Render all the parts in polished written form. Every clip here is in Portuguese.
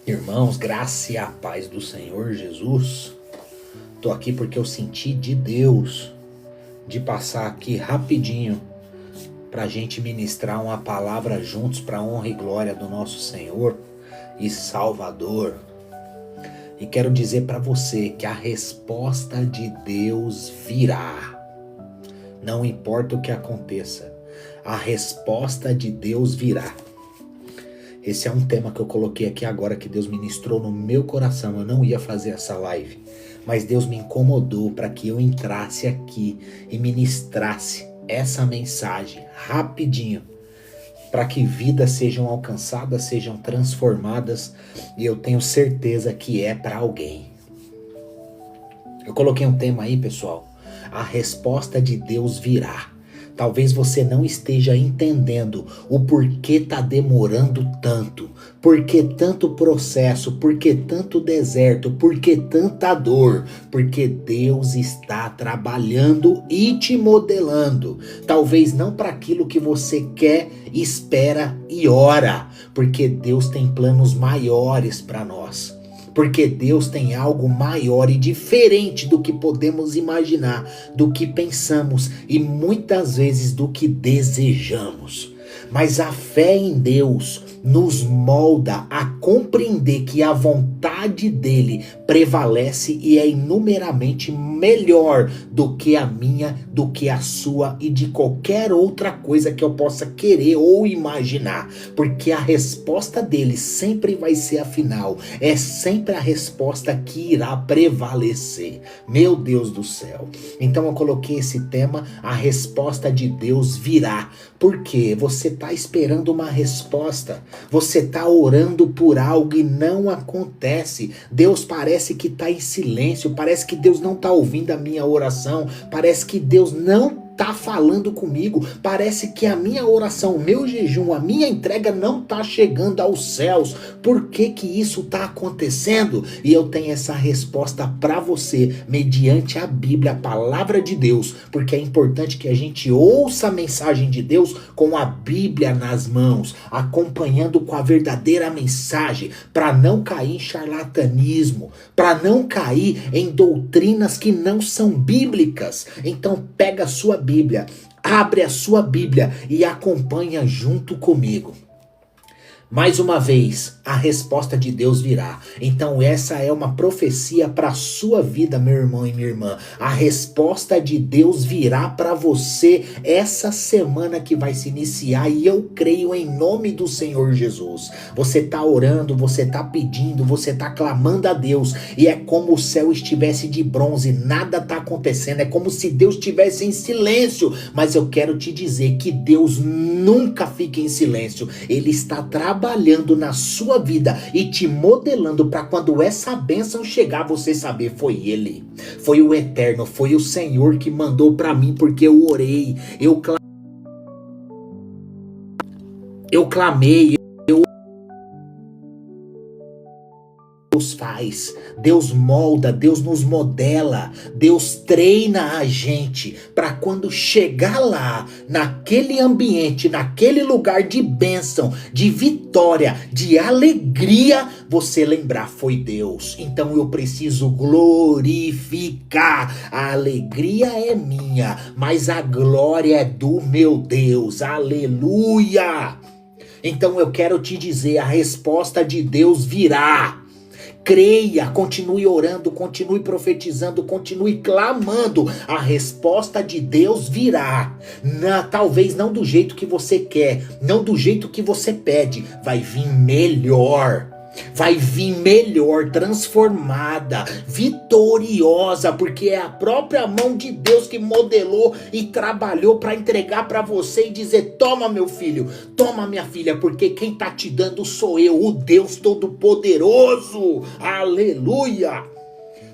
Irmãos, graça e a paz do Senhor Jesus. Tô aqui porque eu senti de Deus de passar aqui rapidinho pra gente ministrar uma palavra juntos pra honra e glória do nosso Senhor e Salvador. E quero dizer pra você que a resposta de Deus virá. Não importa o que aconteça, a resposta de Deus virá. Esse é um tema que eu coloquei aqui agora, que Deus ministrou no meu coração. Eu não ia fazer essa live, mas Deus me incomodou para que eu entrasse aqui e ministrasse essa mensagem rapidinho, para que vidas sejam alcançadas, sejam transformadas, e eu tenho certeza que é para alguém. Eu coloquei um tema aí, pessoal. A resposta de Deus virá. Talvez você não esteja entendendo o porquê tá demorando tanto, por que tanto processo, por que tanto deserto, por que tanta dor, porque Deus está trabalhando e te modelando. Talvez não para aquilo que você quer, espera e ora, porque Deus tem planos maiores para nós. Porque Deus tem algo maior e diferente do que podemos imaginar, do que pensamos e muitas vezes do que desejamos. Mas a fé em Deus nos molda a compreender que a vontade dele prevalece e é inumeramente melhor do que a minha, do que a sua e de qualquer outra coisa que eu possa querer ou imaginar. Porque a resposta dele sempre vai ser a final, é sempre a resposta que irá prevalecer. Meu Deus do céu. Então eu coloquei esse tema, a resposta de Deus virá. Porque você está esperando uma resposta, você está orando por algo e não acontece. Deus parece que está em silêncio, parece que Deus não está ouvindo a minha oração, parece que Deus não tá falando comigo, parece que a minha oração, o meu jejum, a minha entrega não tá chegando aos céus. Por que que isso tá acontecendo? E eu tenho essa resposta para você, mediante a Bíblia, a palavra de Deus, porque é importante que a gente ouça a mensagem de Deus com a Bíblia nas mãos, acompanhando com a verdadeira mensagem, para não cair em charlatanismo, para não cair em doutrinas que não são bíblicas. Então pega a sua Bíblia, abre a sua Bíblia e acompanha junto comigo. Mais uma vez, a resposta de Deus virá. Então essa é uma profecia para a sua vida, meu irmão e minha irmã. A resposta de Deus virá para você essa semana que vai se iniciar, e eu creio em nome do Senhor Jesus. Você está orando, você está pedindo, você está clamando a Deus, e é como o céu estivesse de bronze, nada está acontecendo, é como se Deus estivesse em silêncio. Mas eu quero te dizer que Deus nunca fica em silêncio. Ele está trabalhando na sua vida e te modelando para quando essa bênção chegar, você saber, foi Ele, foi o Eterno, foi o Senhor que mandou para mim, porque eu orei, eu clamei. Deus faz, Deus molda, Deus nos modela, Deus treina a gente para quando chegar lá, naquele ambiente, naquele lugar de bênção, de vitória, de alegria, você lembrar, foi Deus. Então eu preciso glorificar. A alegria é minha, mas a glória é do meu Deus. Aleluia! Então eu quero te dizer, a resposta de Deus virá. Creia, continue orando, continue profetizando, continue clamando. A resposta de Deus virá. Talvez não do jeito que você quer, não do jeito que você pede. Vai vir melhor. Vai vir melhor, transformada, vitoriosa, porque é a própria mão de Deus que modelou e trabalhou para entregar para você e dizer: toma meu filho, toma minha filha, porque quem tá te dando sou eu, o Deus Todo-Poderoso. Aleluia!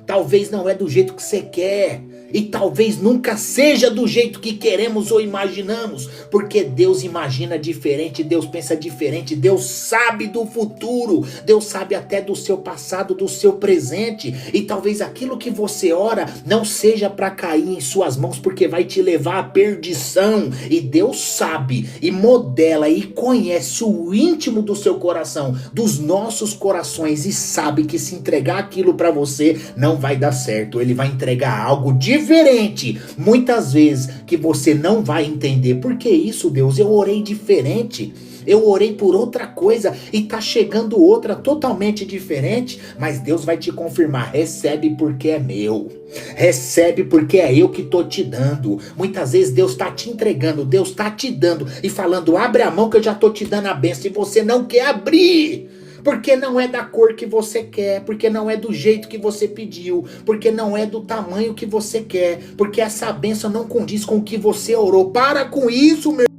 Talvez não é do jeito que você quer. E talvez nunca seja do jeito que queremos ou imaginamos. Porque Deus imagina diferente, Deus pensa diferente, Deus sabe do futuro, Deus sabe até do seu passado, do seu presente. E talvez aquilo que você ora não seja para cair em suas mãos, porque vai te levar à perdição. E Deus sabe e modela e conhece o íntimo do seu coração, dos nossos corações, e sabe que se entregar aquilo para você não vai dar certo. Ele vai entregar algo diferente, muitas vezes, que você não vai entender. Por que isso, Deus? Eu orei diferente, eu orei por outra coisa e tá chegando outra totalmente diferente. Mas Deus vai te confirmar: recebe porque é meu, recebe porque é eu que tô te dando. Muitas vezes Deus tá te entregando, Deus tá te dando e falando: abre a mão que eu já tô te dando a bênção, e você não quer abrir. Porque não é da cor que você quer, porque não é do jeito que você pediu, porque não é do tamanho que você quer, porque essa bênção não condiz com o que você orou. Para com isso, meu irmão.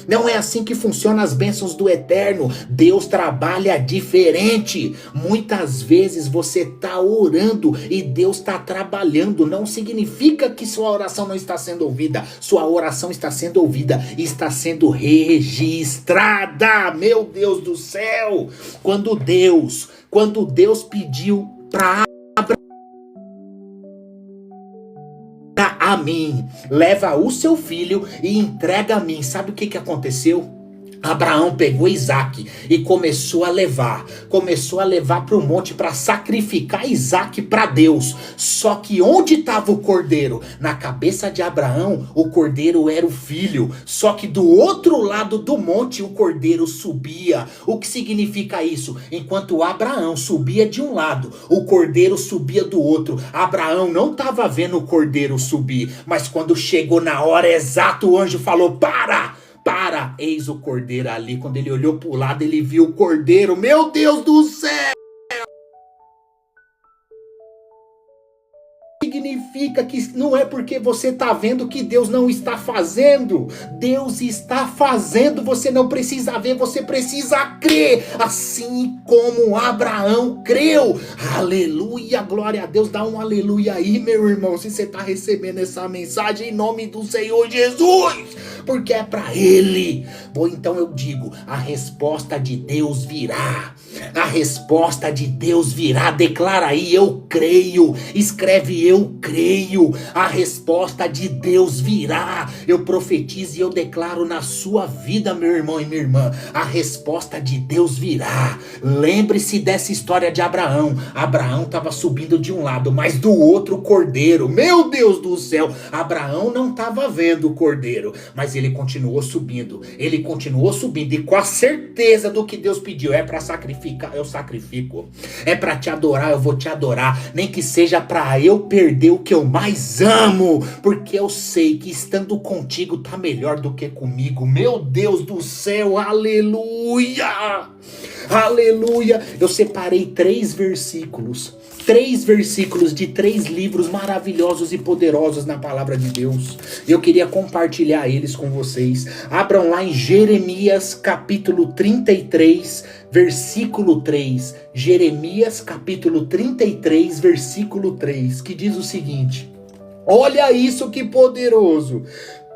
Não é assim que funcionam as bênçãos do eterno. Deus trabalha diferente. Muitas vezes você está orando e Deus está trabalhando. Não significa que sua oração não está sendo ouvida. Sua oração está sendo ouvida e está sendo registrada. Meu Deus do céu! Quando Deus pediu para a mim, leva o seu filho e entrega a mim. Sabe o que aconteceu? Abraão pegou Isaac e começou a levar para o monte para sacrificar Isaac para Deus. Só que onde estava o cordeiro? Na cabeça de Abraão, o cordeiro era o filho. Só que do outro lado do monte, o cordeiro subia. O que significa isso? Enquanto Abraão subia de um lado, o cordeiro subia do outro. Abraão não estava vendo o cordeiro subir, mas quando chegou na hora exata, o anjo falou: para! Eis o cordeiro ali. Quando ele olhou para o lado, ele viu o cordeiro. Meu Deus do céu! Significa que não é porque você está vendo que Deus não está fazendo. Deus está fazendo. Você não precisa ver, você precisa crer. Assim como Abraão creu. Aleluia, glória a Deus. Dá um aleluia aí, meu irmão, se você está recebendo essa mensagem em nome do Senhor Jesus, porque é para Ele. Bom, então eu digo: a resposta de Deus virá. A resposta de Deus virá. Declara aí: eu creio. Escreve: eu creio. A resposta de Deus virá. Eu profetizo e eu declaro na sua vida, meu irmão e minha irmã: a resposta de Deus virá. Lembre-se dessa história de Abraão. Abraão estava subindo de um lado, mas do outro o cordeiro. Meu Deus do céu! Abraão não estava vendo o cordeiro, mas ele continuou subindo. Ele continuou subindo e com a certeza do que Deus pediu: é para sacrificar, eu sacrifico. É para te adorar, eu vou te adorar. Nem que seja para eu perder o que eu mais amo, porque eu sei que estando contigo tá melhor do que comigo. Meu Deus do céu, aleluia! Aleluia! Eu separei 3 versículos de 3 livros maravilhosos e poderosos na palavra de Deus. Eu queria compartilhar eles com vocês. Abram lá em Jeremias capítulo 33, versículo 3. Jeremias capítulo 33, versículo 3, que diz o seguinte: olha isso que poderoso!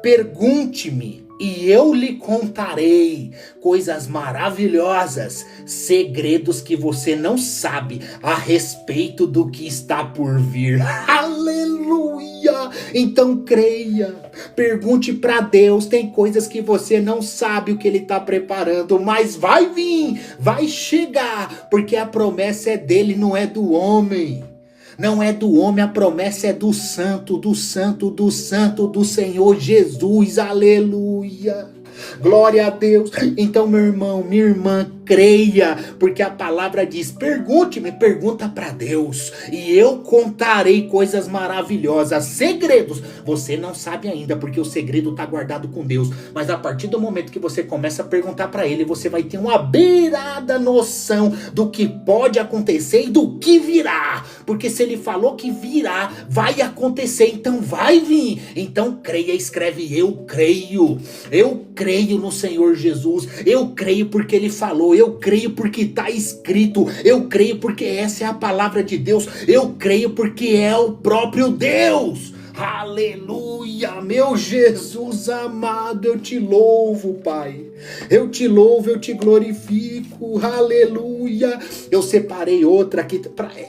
Pergunte-me e eu lhe contarei coisas maravilhosas, segredos que você não sabe a respeito do que está por vir. Aleluia! Então creia, pergunte para Deus. Tem coisas que você não sabe o que Ele está preparando, mas vai vir, vai chegar, porque a promessa é dele, não é do homem. Não é do homem, a promessa é do santo, do santo, do santo, do Senhor Jesus. Aleluia! Glória a Deus. Então, meu irmão, minha irmã, creia, porque a palavra diz: pergunte-me, pergunta para Deus, e eu contarei coisas maravilhosas, segredos. Você não sabe ainda, porque o segredo está guardado com Deus, mas a partir do momento que você começa a perguntar para Ele, você vai ter uma beirada noção do que pode acontecer e do que virá, porque se Ele falou que virá, vai acontecer, então vai vir. Então creia, escreve: eu creio, creio no Senhor Jesus, eu creio porque Ele falou, eu creio porque está escrito, eu creio porque essa é a palavra de Deus, eu creio porque é o próprio Deus. Aleluia, meu Jesus amado, eu te louvo, Pai. Eu te louvo, eu te glorifico, aleluia. Eu separei outra aqui,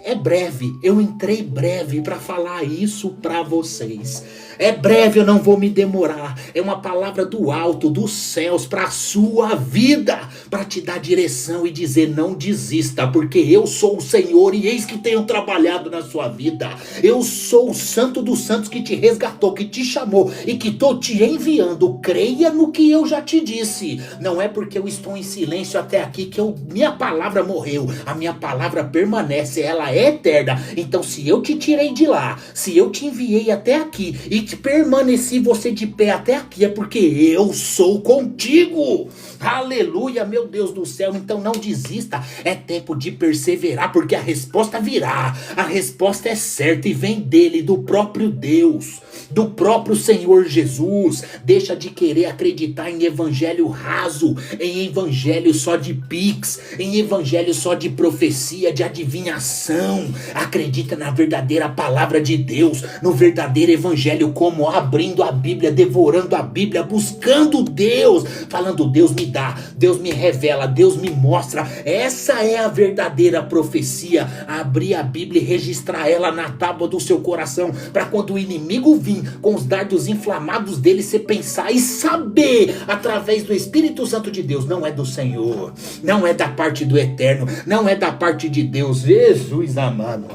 é breve, eu entrei breve para falar isso para vocês. É breve, eu não vou me demorar. É uma palavra do alto, dos céus, para a sua vida, para te dar direção e dizer: não desista, porque eu sou o Senhor e eis que tenho trabalhado na sua vida. Eu sou o Santo dos Santos que te resgatou, que te chamou e que estou te enviando. Creia no que eu já te disse. Não é porque eu estou em silêncio até aqui que minha palavra morreu. A minha palavra permanece, ela é eterna. Então, se eu te tirei de lá, se eu te enviei até aqui e permaneci você de pé até aqui, é porque eu sou contigo. Aleluia, meu Deus do céu. Então não desista, é tempo de perseverar, porque a resposta virá. A resposta é certa e vem dele, do próprio Deus, do próprio Senhor Jesus. Deixa de querer acreditar em evangelho raso, em evangelho só de pix, em evangelho só de profecia, de adivinhação. Acredita na verdadeira palavra de Deus, no verdadeiro evangelho, como abrindo a Bíblia, devorando a Bíblia, buscando Deus, falando: Deus me dá, Deus me revela, Deus me mostra. Essa é a verdadeira profecia. Abrir a Bíblia e registrar ela na tábua do seu coração, para quando o inimigo vir com os dardos inflamados dele, você pensar e saber, através do Espírito Santo de Deus: não é do Senhor, não é da parte do Eterno, não é da parte de Deus. Jesus amado,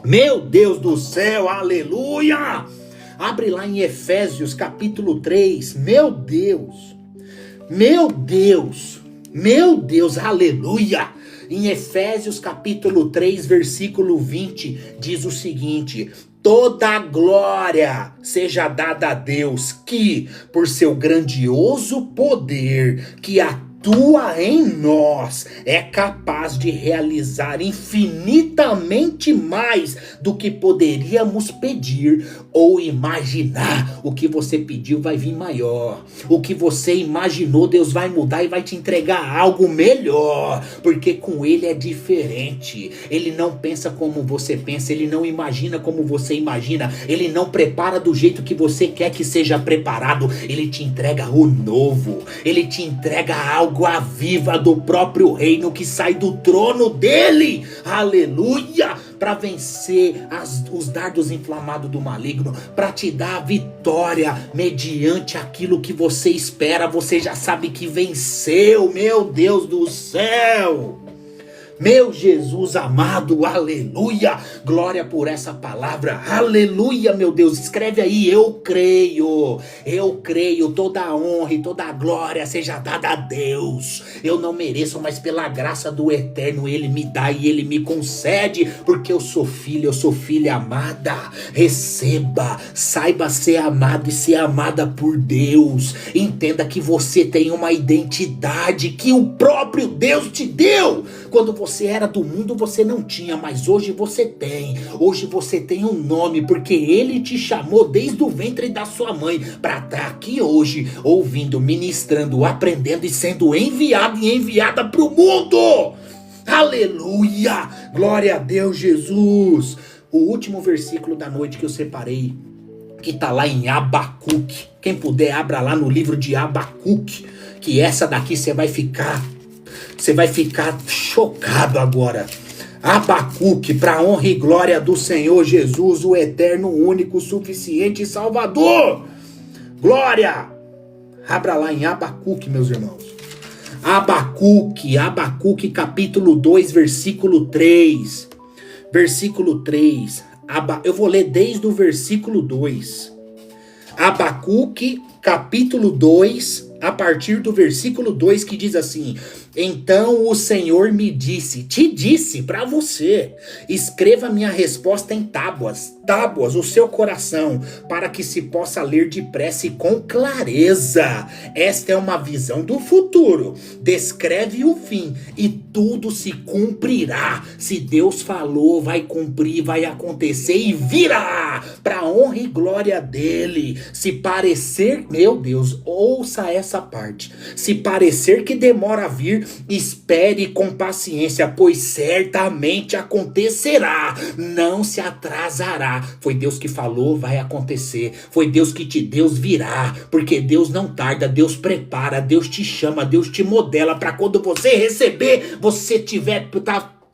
meu Deus do céu, aleluia. Abre lá em Efésios capítulo 3, meu Deus, aleluia. Em Efésios capítulo 3, versículo 20, diz o seguinte: toda glória seja dada a Deus, que por seu grandioso poder que atua em nós, é capaz de realizar infinitamente mais do que poderíamos pedir ou imaginar. O que você pediu vai vir maior. O que você imaginou, Deus vai mudar e vai te entregar algo melhor, porque com Ele é diferente. Ele não pensa como você pensa, Ele não imagina como você imagina, Ele não prepara do jeito que você quer que seja preparado. Ele te entrega o novo, Ele te entrega algo à viva do próprio reino que sai do trono dele, aleluia, para vencer os dardos inflamados do maligno, para te dar a vitória mediante aquilo que você espera. Você já sabe que venceu, meu Deus do céu. Meu Jesus amado, aleluia, glória por essa palavra, aleluia, meu Deus. Escreve aí: eu creio, toda a honra e toda a glória seja dada a Deus. Eu não mereço, mas pela graça do Eterno Ele me dá e Ele me concede, porque eu sou filha amada. Receba, saiba ser amado e ser amada por Deus. Entenda que você tem uma identidade que o próprio Deus te deu. Quando você era do mundo, você não tinha, mas hoje você tem. Hoje você tem um nome, porque Ele te chamou desde o ventre da sua mãe para estar aqui hoje, ouvindo, ministrando, aprendendo e sendo enviado e enviada para o mundo. Aleluia! Glória a Deus, Jesus! O último versículo da noite que eu separei, que está lá em Abacuque. Quem puder, abra lá no livro de Abacuque, que essa daqui você vai ficar chocado agora. Abacuque, para honra e glória do Senhor Jesus, o eterno, único, suficiente Salvador. Glória! Abra lá em Abacuque, meus irmãos. Abacuque capítulo 2, versículo 3. Versículo 3. Eu vou ler desde o versículo 2. Abacuque capítulo 2, a partir do versículo 2, que diz assim: então o Senhor me disse, te disse para você, escreva minha resposta em tábuas, o seu coração, para que se possa ler depressa e com clareza. Esta é uma visão do futuro, descreve o fim e tudo se cumprirá. Se Deus falou, vai cumprir, vai acontecer e virá para honra e glória dele. Se parecer, meu Deus, ouça vossa parte. Se parecer que demora a vir, espere com paciência, pois certamente acontecerá, não se atrasará. Foi Deus que falou, vai acontecer. Foi Deus que Deus virá, porque Deus não tarda, Deus prepara, Deus te chama, Deus te modela para quando você receber, você tiver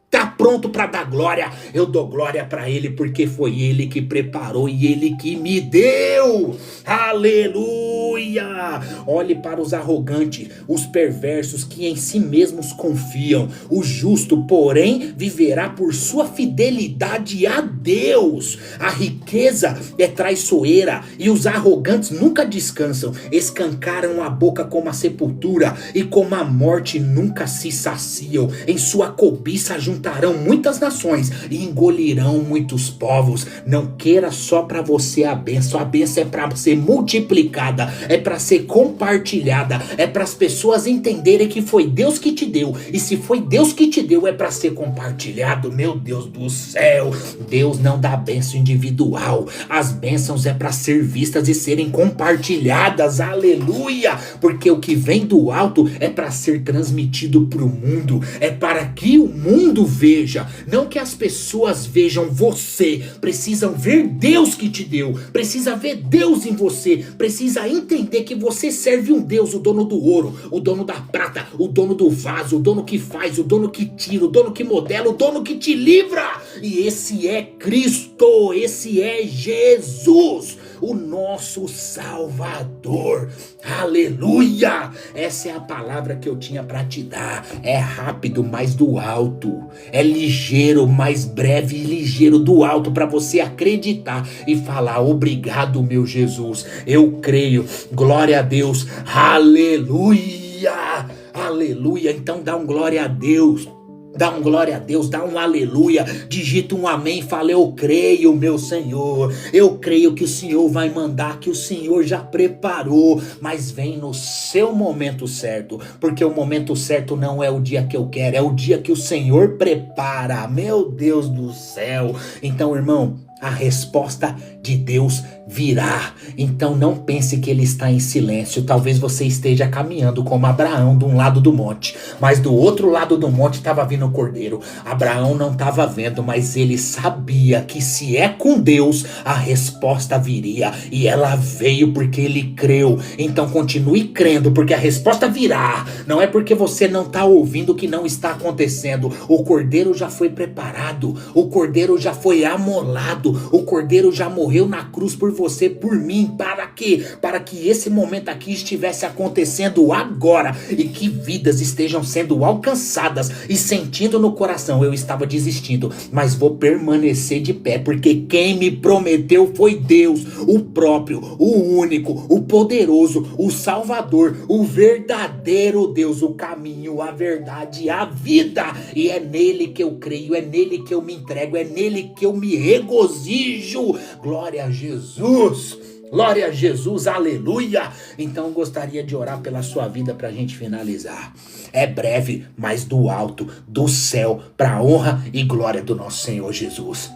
tá pronto para dar glória. Eu dou glória para Ele porque foi Ele que preparou e Ele que me deu. Aleluia! Olhe para os arrogantes, os perversos que em si mesmos confiam. O justo, porém, viverá por sua fidelidade a Deus. A riqueza é traiçoeira e os arrogantes nunca descansam. Escancaram a boca como a sepultura e como a morte nunca se saciam. Em sua cobiça juntarão muitas nações e engolirão muitos povos. Não queira só para você a bênção é para ser multiplicada, é para ser compartilhada, é para as pessoas entenderem que foi Deus que te deu, e se foi Deus que te deu é para ser compartilhado. Meu Deus do céu, Deus não dá bênção individual, as bênçãos é para ser vistas e serem compartilhadas. Aleluia, porque o que vem do alto é para ser transmitido para o mundo, é para que o mundo veja, não que as pessoas vejam você. Precisam ver Deus que te deu, precisa ver Deus em você, precisa entender que você serve um Deus, o dono do ouro, o dono da prata, o dono do vaso, o dono que faz, o dono que tira, o dono que modela, o dono que te livra. E esse é Cristo, esse é Jesus, o nosso Salvador. Aleluia! Essa é a palavra que eu tinha para te dar. É rápido, mas do alto. É ligeiro, mais breve e ligeiro do alto, para você acreditar e falar: obrigado, meu Jesus. Eu creio. Glória a Deus. Aleluia! Aleluia! Então dá um glória a Deus. Dá um glória a Deus, dá um aleluia, digita um amém, fala: eu creio, meu Senhor, eu creio que o Senhor vai mandar, que o Senhor já preparou, mas vem no seu momento certo, porque o momento certo não é o dia que eu quero, é o dia que o Senhor prepara. Meu Deus do céu. Então, irmão, a resposta de Deus virá. Então não pense que Ele está em silêncio. Talvez você esteja caminhando como Abraão de um lado do monte, mas do outro lado do monte estava vindo o cordeiro. Abraão não estava vendo, mas ele sabia que se é com Deus, a resposta viria, e ela veio porque ele creu. Então continue crendo, porque a resposta virá. Não é porque você não está ouvindo que não está acontecendo. O cordeiro já foi preparado, o cordeiro já foi amolado, o cordeiro já morreu na cruz por você, por mim. Para quê? Para que esse momento aqui estivesse acontecendo agora e que vidas estejam sendo alcançadas e sentindo no coração: eu estava desistindo, mas vou permanecer de pé, porque quem me prometeu foi Deus, o próprio, o único, o poderoso, o Salvador, o verdadeiro Deus, o caminho, a verdade e a vida. E é nele que eu creio, é nele que eu me entrego, é nele que eu me regozijo. Glória a Jesus. Glória a Jesus, aleluia. Então gostaria de orar pela sua vida para a gente finalizar. É breve, mas do alto, do céu, para a honra e glória do nosso Senhor Jesus.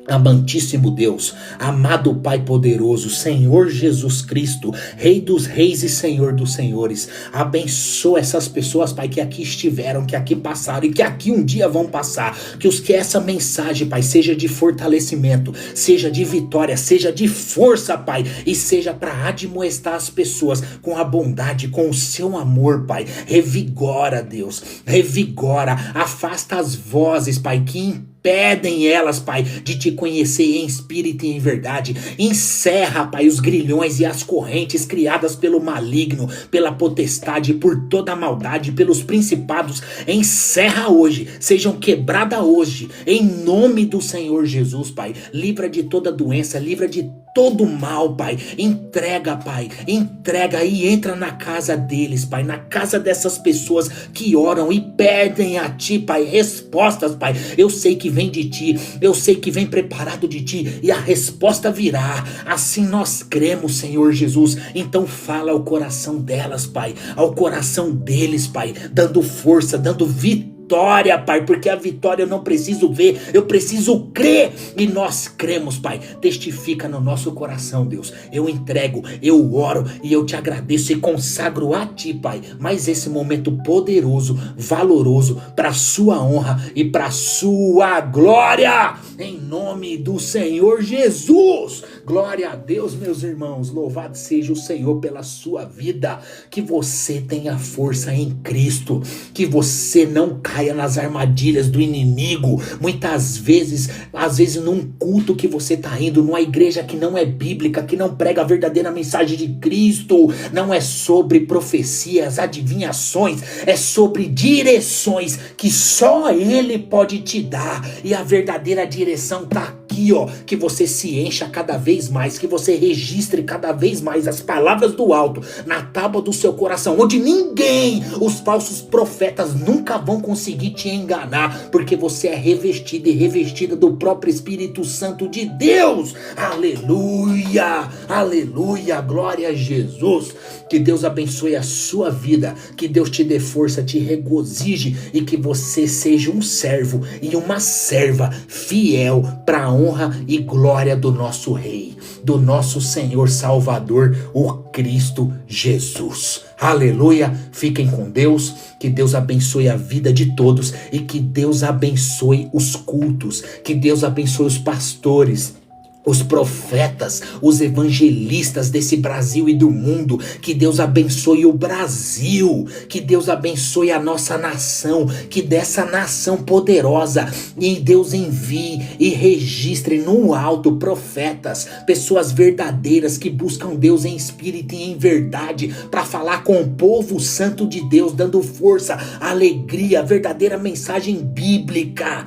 Amantíssimo Deus, amado Pai poderoso, Senhor Jesus Cristo, Rei dos reis e Senhor dos senhores, abençoa essas pessoas, Pai, que aqui estiveram, que aqui passaram e que aqui um dia vão passar. Que essa mensagem, Pai, seja de fortalecimento, seja de vitória, seja de força, Pai, e seja para admoestar as pessoas com a bondade, com o seu amor, Pai. Revigora, Deus, revigora, afasta as vozes, Pai, que impedem elas, Pai, de te conhecer em espírito e em verdade. Encerra, Pai, os grilhões e as correntes criadas pelo maligno, pela potestade, por toda a maldade, pelos principados. Encerra hoje, sejam quebradas hoje, em nome do Senhor Jesus, Pai. Livra de toda doença, livra de todo mal, Pai. Entrega, Pai, entrega e entra na casa deles, Pai, na casa dessas pessoas que oram e pedem a Ti, Pai, respostas, Pai. Eu sei que vem de Ti, eu sei que vem preparado de Ti, e a resposta virá. Assim nós cremos, Senhor Jesus. Então fala ao coração delas, Pai, ao coração deles, Pai, dando força, dando vitória vitória, Pai, porque a vitória eu não preciso ver, eu preciso crer, e nós cremos, Pai. Testifica no nosso coração, Deus. Eu entrego, eu oro e eu te agradeço e consagro a Ti, Pai, mais esse momento poderoso, valoroso, para sua honra e para sua glória, em nome do Senhor Jesus. Glória a Deus, meus irmãos. Louvado seja o Senhor pela sua vida. Que você tenha força em Cristo, que você não caia nas armadilhas do inimigo. Muitas vezes, às vezes num culto que você está indo, numa igreja que não é bíblica, que não prega a verdadeira mensagem de Cristo, não é sobre profecias, adivinhações, é sobre direções que só Ele pode te dar, e a verdadeira direção está aqui, ó, que você se encha cada vez mais, que você registre cada vez mais as palavras do alto na tábua do seu coração, onde ninguém, os falsos profetas, nunca vão conseguir te enganar, porque você é revestido e revestida do próprio Espírito Santo de Deus. Aleluia, aleluia, glória a Jesus. Que Deus abençoe a sua vida, que Deus te dê força, te regozije, e que você seja um servo e uma serva fiel para a honra e glória do nosso Rei, do nosso Senhor Salvador, o Cristo Jesus. Aleluia, fiquem com Deus, que Deus abençoe a vida de todos e que Deus abençoe os cultos, que Deus abençoe os pastores, os profetas, os evangelistas desse Brasil e do mundo. Que Deus abençoe o Brasil, que Deus abençoe a nossa nação, que dessa nação poderosa, e Deus envie e registre no alto profetas, pessoas verdadeiras que buscam Deus em espírito e em verdade, para falar com o povo santo de Deus, dando força, alegria, a verdadeira mensagem bíblica,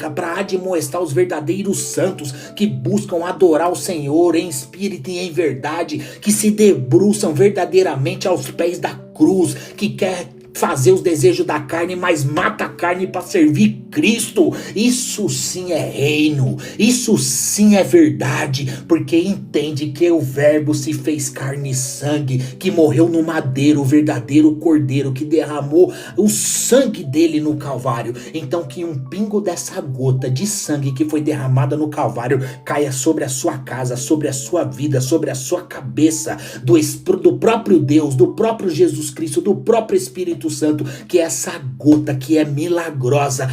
para admoestar os verdadeiros santos que buscam adorar o Senhor em espírito e em verdade, que se debruçam verdadeiramente aos pés da cruz, que quer fazer os desejos da carne, mas mata a carne para servir Cristo. Isso sim é reino, isso sim é verdade, porque entende que o verbo se fez carne e sangue, que morreu no madeiro, o verdadeiro cordeiro, que derramou o sangue dele no Calvário. Então que um pingo dessa gota de sangue que foi derramada no Calvário caia sobre a sua casa, sobre a sua vida, sobre a sua cabeça, do próprio Deus, do próprio Jesus Cristo, do próprio Espírito Santo, que essa gota que é milagrosa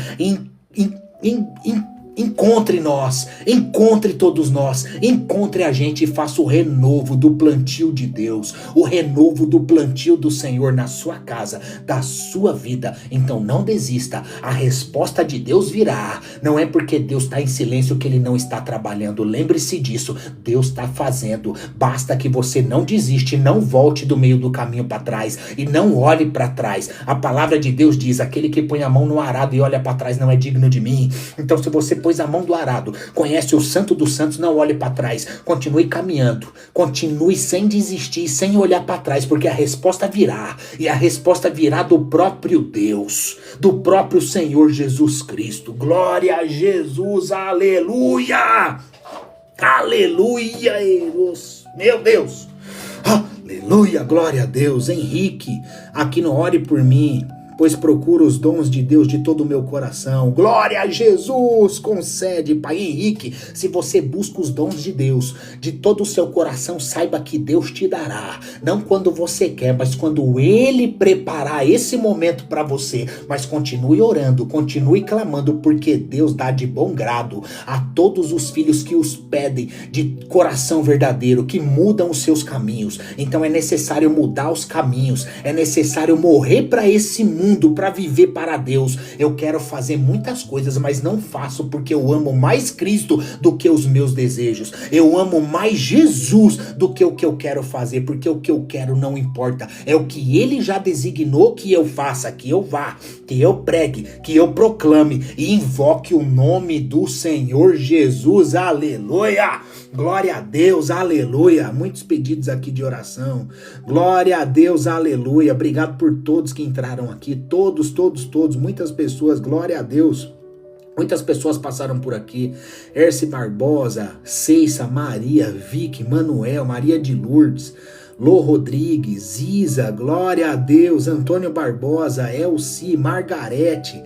encontre nós, encontre todos nós, encontre a gente e faça o renovo do plantio de Deus, o renovo do plantio do Senhor na sua casa, da sua vida. Então não desista, a resposta de Deus virá. Não é porque Deus está em silêncio que Ele não está trabalhando. Lembre-se disso, Deus está fazendo. Basta que você não desiste, não volte do meio do caminho para trás e não olhe para trás. A palavra de Deus diz: aquele que põe a mão no arado e olha para trás não é digno de mim. Então se você pôs a mão do arado, conhece o Santo dos Santos, não olhe para trás, continue caminhando, continue sem desistir, sem olhar para trás, porque a resposta virá, e a resposta virá do próprio Deus, do próprio Senhor Jesus Cristo. Glória a Jesus, aleluia, aleluia, meu Deus, aleluia, glória a Deus. Henrique, aqui no Ore por Mim, pois procuro os dons de Deus de todo o meu coração. Glória a Jesus, concede, Pai. Henrique, se você busca os dons de Deus de todo o seu coração, saiba que Deus te dará. Não quando você quer, mas quando Ele preparar esse momento para você. Mas continue orando, continue clamando, porque Deus dá de bom grado a todos os filhos que os pedem de coração verdadeiro, que mudam os seus caminhos. Então é necessário mudar os caminhos, é necessário morrer para esse mundo, para viver para Deus. Eu quero fazer muitas coisas, mas não faço porque eu amo mais Cristo do que os meus desejos. Eu amo mais Jesus do que o que eu quero fazer, porque o que eu quero não importa. É o que Ele já designou que eu faça, que eu vá, que eu pregue, que eu proclame e invoque o nome do Senhor Jesus. Aleluia! Glória a Deus, aleluia. Muitos pedidos aqui de oração. Glória a Deus, aleluia. Obrigado por todos que entraram aqui. Todos. Muitas pessoas, glória a Deus. Muitas pessoas passaram por aqui. Erce Barbosa, Ceissa, Maria, Vicky, Manuel, Maria de Lourdes. Lô Rodrigues, Isa, glória a Deus, Antônio Barbosa, Elci, Margarete,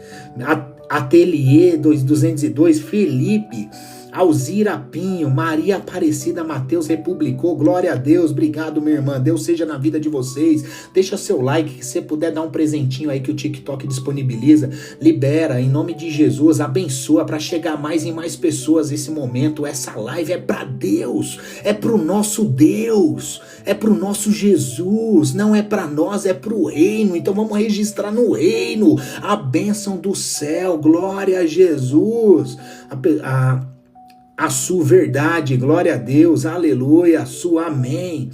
Ateliê 202, Felipe, Alzira Pinho, Maria Aparecida Mateus republicou, glória a Deus, obrigado minha irmã, Deus seja na vida de vocês, deixa seu like, que você puder dar um presentinho aí que o TikTok disponibiliza, libera, em nome de Jesus, abençoa para chegar mais e mais pessoas esse momento, essa live é para Deus, é pro nosso Deus, é pro nosso Jesus, não é para nós, é pro reino, então vamos registrar no reino, a bênção do céu, glória a Jesus, a sua verdade, glória a Deus, aleluia, a sua amém.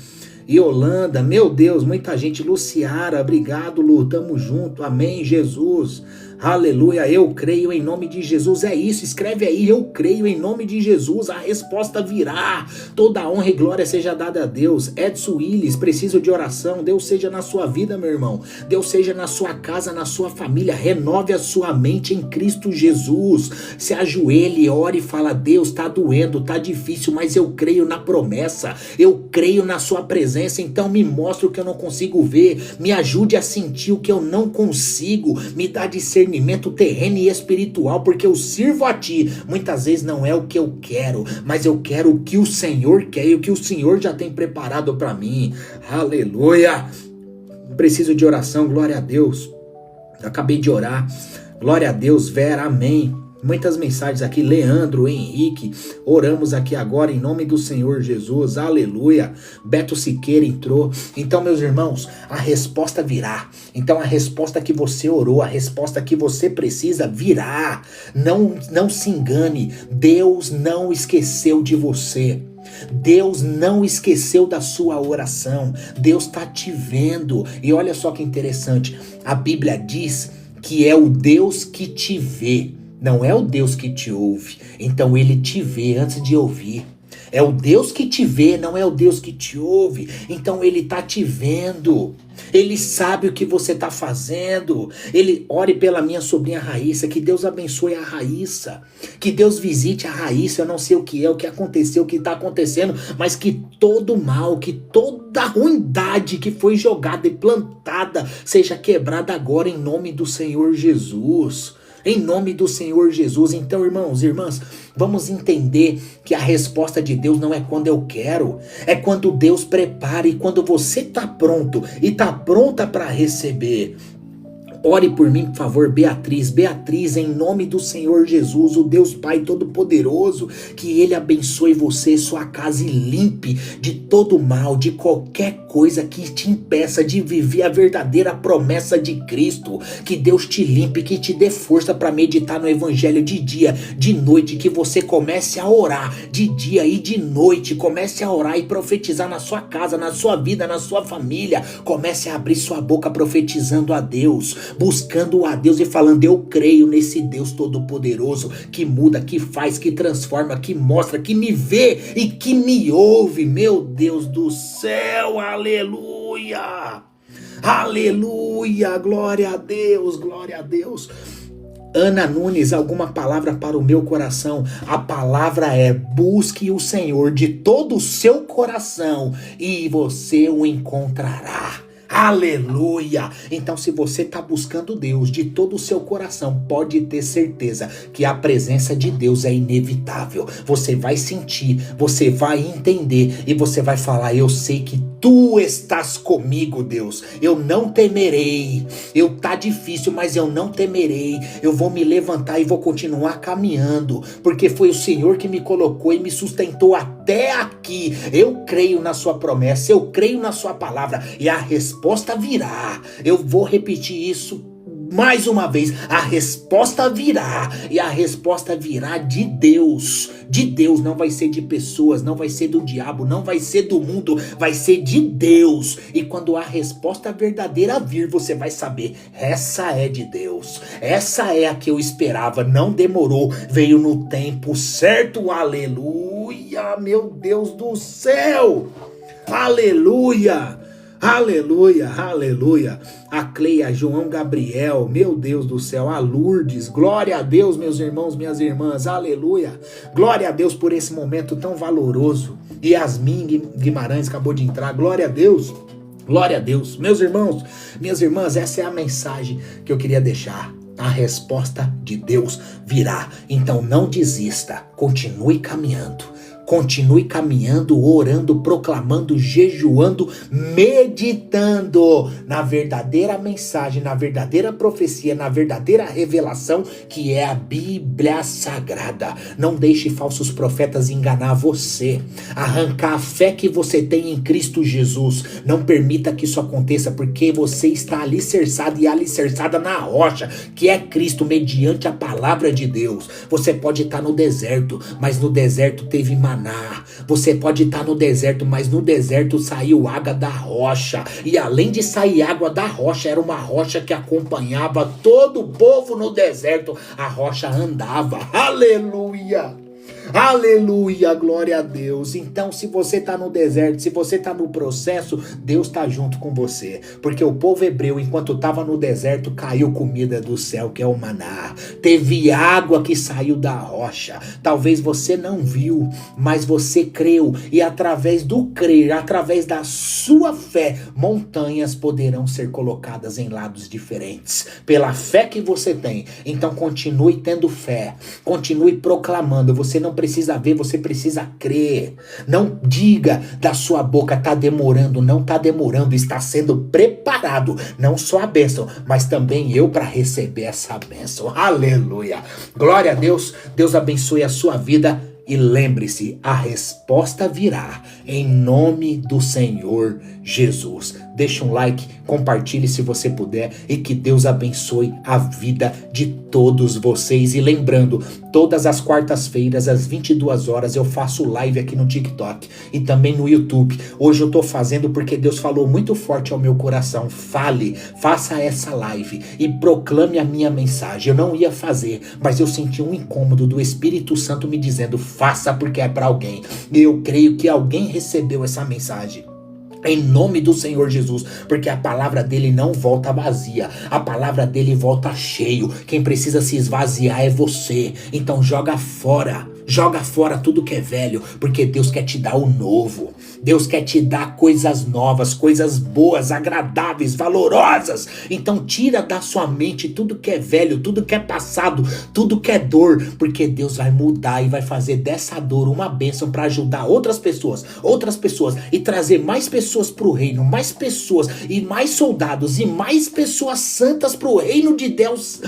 Yolanda, meu Deus, muita gente. Luciara, obrigado, Lu, tamo junto, amém, Jesus, aleluia, eu creio em nome de Jesus, é isso, escreve aí, eu creio em nome de Jesus, a resposta virá, toda honra e glória seja dada a Deus. Edson Willis, preciso de oração, Deus seja na sua vida, meu irmão, Deus seja na sua casa, na sua família, renove a sua mente em Cristo Jesus, se ajoelhe, ore e fala, Deus, tá doendo, tá difícil, mas eu creio na promessa, eu creio na sua presença, então me mostre o que eu não consigo ver, me ajude a sentir o que eu não consigo, me dá discernimento terreno e espiritual, porque eu sirvo a ti, muitas vezes não é o que eu quero, mas eu quero o que o Senhor quer e o que o Senhor já tem preparado para mim, aleluia, preciso de oração, glória a Deus, acabei de orar, glória a Deus, Vera, amém. Muitas mensagens aqui, Leandro, Henrique, oramos aqui agora em nome do Senhor Jesus, aleluia, Beto Siqueira entrou, então meus irmãos, a resposta virá, então a resposta que você orou, a resposta que você precisa virá, não se engane, Deus não esqueceu de você, Deus não esqueceu da sua oração, Deus está te vendo, e olha só que interessante, a Bíblia diz que é o Deus que te vê, não é o Deus que te ouve, então ele te vê antes de ouvir. É o Deus que te vê, não é o Deus que te ouve. Então ele tá te vendo. Ele sabe o que você tá fazendo. Ele ore pela minha sobrinha Raíssa, que Deus abençoe a Raíssa. Que Deus visite a Raíssa, eu não sei o que é, o que aconteceu, o que tá acontecendo, mas que todo mal, que toda ruindade que foi jogada e plantada seja quebrada agora em nome do Senhor Jesus. Em nome do Senhor Jesus. Então, irmãos e irmãs, vamos entender que a resposta de Deus não é quando eu quero, é quando Deus prepara e quando você está pronto e está pronta para receber. Ore por mim, por favor, Beatriz, em nome do Senhor Jesus, o Deus Pai Todo-Poderoso, que Ele abençoe você, sua casa, e limpe de todo mal, de qualquer coisa que te impeça de viver a verdadeira promessa de Cristo. Que Deus te limpe, que te dê força para meditar no Evangelho de dia, de noite, que você comece a orar de dia e de noite, comece a orar e profetizar na sua casa, na sua vida, na sua família, comece a abrir sua boca profetizando a Deus, buscando a Deus e falando, eu creio nesse Deus Todo-Poderoso, que muda, que faz, que transforma, que mostra, que me vê e que me ouve, meu Deus do céu, aleluia, aleluia, glória a Deus, glória a Deus. Ana Nunes, alguma palavra para o meu coração? A palavra é: busque o Senhor de todo o seu coração e você o encontrará. Aleluia! Então, se você está buscando Deus de todo o seu coração, pode ter certeza que a presença de Deus é inevitável. Você vai sentir, você vai entender e você vai falar, eu sei que tu estás comigo, Deus. Eu não temerei. Tá difícil, mas eu não temerei. Eu vou me levantar e vou continuar caminhando, porque foi o Senhor que me colocou e me sustentou até aqui. Eu creio na sua promessa, eu creio na sua palavra e a resposta virá. Eu vou repetir isso mais uma vez, a resposta virá, e a resposta virá de Deus, não vai ser de pessoas, não vai ser do diabo, não vai ser do mundo, vai ser de Deus, e quando a resposta verdadeira vir, você vai saber, essa é de Deus, essa é a que eu esperava, não demorou, veio no tempo certo, aleluia, meu Deus do céu, aleluia. Aleluia, aleluia. A Cleia, João Gabriel, meu Deus do céu, a Lourdes, glória a Deus, meus irmãos, minhas irmãs, aleluia. Glória a Deus por esse momento tão valoroso. Yasmin Guimarães acabou de entrar, glória a Deus. Glória a Deus. Meus irmãos, minhas irmãs, essa é a mensagem que eu queria deixar. A resposta de Deus virá. Então não desista, continue caminhando. Continue caminhando, orando, proclamando, jejuando, meditando na verdadeira mensagem, na verdadeira profecia, na verdadeira revelação que é a Bíblia Sagrada. Não deixe falsos profetas enganar você. Arrancar a fé que você tem em Cristo Jesus. Não permita que isso aconteça, porque você está alicerçado e alicerçada na rocha, que é Cristo, mediante a palavra de Deus. Você pode estar no deserto, mas no deserto teve maná. Você pode estar no deserto, mas no deserto saiu água da rocha. E além de sair água da rocha, era uma rocha que acompanhava todo o povo no deserto. A rocha andava. Aleluia! Aleluia, glória a Deus. Então, se você está no deserto, se você está no processo, Deus está junto com você. Porque o povo hebreu, enquanto estava no deserto, caiu comida do céu, que é o maná. Teve água que saiu da rocha. Talvez você não viu, mas você creu. E através do crer, através da sua fé, montanhas poderão ser colocadas em lados diferentes. Pela fé que você tem. Então, continue tendo fé. Continue proclamando. Você não precisa ver, você precisa crer. Não diga da sua boca, tá demorando. Não tá demorando, está sendo preparado. Não só a bênção, mas também eu para receber essa bênção. Aleluia. Glória a Deus. Deus abençoe a sua vida. E lembre-se, a resposta virá em nome do Senhor Jesus. Deixe um like, compartilhe se você puder e que Deus abençoe a vida de todos vocês. E lembrando, todas as quartas-feiras às 22 horas eu faço live aqui no TikTok e também no YouTube. Hoje eu tô fazendo porque Deus falou muito forte ao meu coração. Faça essa live e proclame a minha mensagem. Eu não ia fazer, mas eu senti um incômodo do Espírito Santo me dizendo, faça porque é para alguém. E eu creio que alguém recebeu essa mensagem. Em nome do Senhor Jesus, porque a palavra dele não volta vazia, a palavra dele volta cheio. Quem precisa se esvaziar é você. Então joga fora tudo que é velho, porque Deus quer te dar o novo. Deus quer te dar coisas novas, coisas boas, agradáveis, valorosas. Então tira da sua mente tudo que é velho, tudo que é passado, tudo que é dor, porque Deus vai mudar e vai fazer dessa dor uma bênção para ajudar outras pessoas e trazer mais pessoas para o reino, mais pessoas e mais soldados e mais pessoas santas para o reino de Deus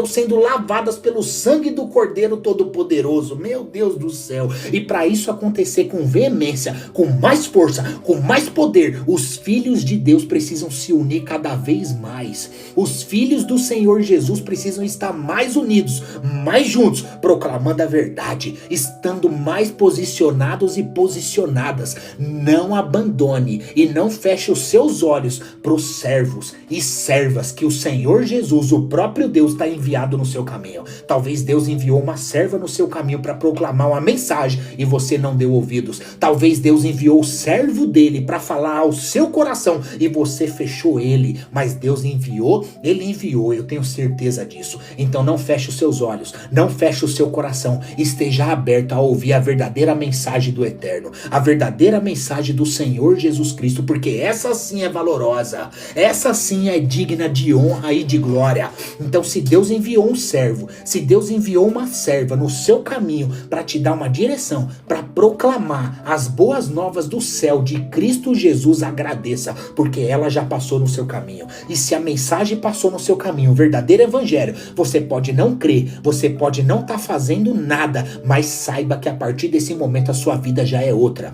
sendo lavadas pelo sangue do Cordeiro Todo-Poderoso. Meu Deus do céu. E para isso acontecer com veemência, com mais força, com mais poder, os filhos de Deus precisam se unir cada vez mais. Os filhos do Senhor Jesus precisam estar mais unidos, mais juntos, proclamando a verdade, estando mais posicionados e posicionadas. Não abandone e não feche os seus olhos para os servos e servas que o Senhor Jesus, o próprio Deus, está enviado no seu caminho. Talvez Deus enviou uma serva no seu caminho para proclamar uma mensagem e você não deu ouvidos. Talvez Deus enviou o servo dele para falar ao seu coração e você fechou ele, mas Deus enviou, ele enviou, eu tenho certeza disso. Então não feche os seus olhos, não feche o seu coração, esteja aberto a ouvir a verdadeira mensagem do Eterno, a verdadeira mensagem do Senhor Jesus Cristo, porque essa sim é valorosa, essa sim é digna de honra e de glória. Então se Deus enviou um servo, se Deus enviou uma serva no seu caminho para te dar uma direção, para proclamar as boas novas do céu de Cristo Jesus, agradeça, porque ela já passou no seu caminho. E se a mensagem passou no seu caminho, o verdadeiro evangelho, você pode não crer, você pode não estar fazendo nada, mas saiba que a partir desse momento a sua vida já é outra.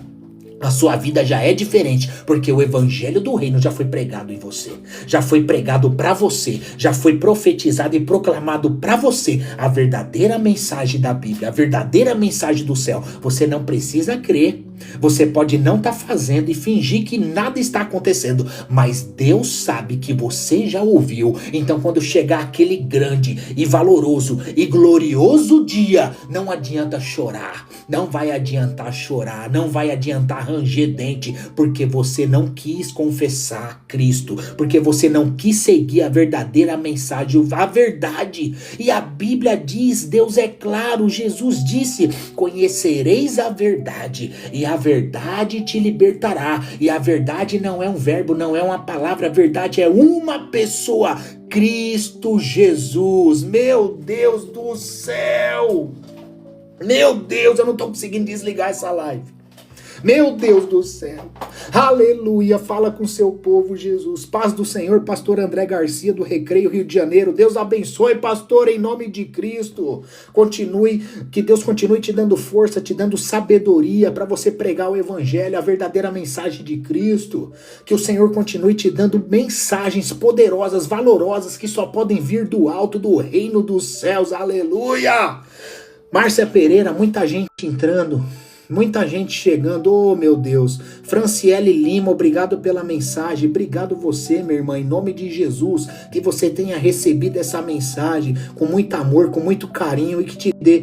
A sua vida já é diferente, porque o evangelho do reino já foi pregado em você, já foi pregado para você, já foi profetizado e proclamado para você a verdadeira mensagem da Bíblia, a verdadeira mensagem do céu. Você não precisa crer, Você pode não estar fazendo e fingir que nada está acontecendo, mas Deus sabe que você já ouviu. Então, quando chegar aquele grande e valoroso e glorioso dia, não adianta chorar, não vai adiantar chorar, não vai adiantar ranger dente, porque você não quis confessar Cristo, porque você não quis seguir a verdadeira mensagem, a verdade. E a Bíblia diz, Deus é claro, Jesus disse: conhecereis a verdade, e a verdade te libertará. E a verdade não é um verbo, não é uma palavra, a verdade é uma pessoa, Cristo Jesus. Meu Deus do céu! Meu Deus, eu não estou conseguindo desligar essa live. Meu Deus do céu, aleluia, fala com seu povo, Jesus. Paz do Senhor, pastor André Garcia do Recreio, Rio de Janeiro. Deus abençoe, pastor, em nome de Cristo. Que Deus continue te dando força, te dando sabedoria para você pregar o evangelho, a verdadeira mensagem de Cristo. Que o Senhor continue te dando mensagens poderosas, valorosas, que só podem vir do alto, do reino dos céus, aleluia. Márcia Pereira, muita gente entrando, muita gente chegando, oh meu Deus. Franciele Lima, obrigado pela mensagem, obrigado você, minha irmã, em nome de Jesus, que você tenha recebido essa mensagem com muito amor, com muito carinho, e que te dê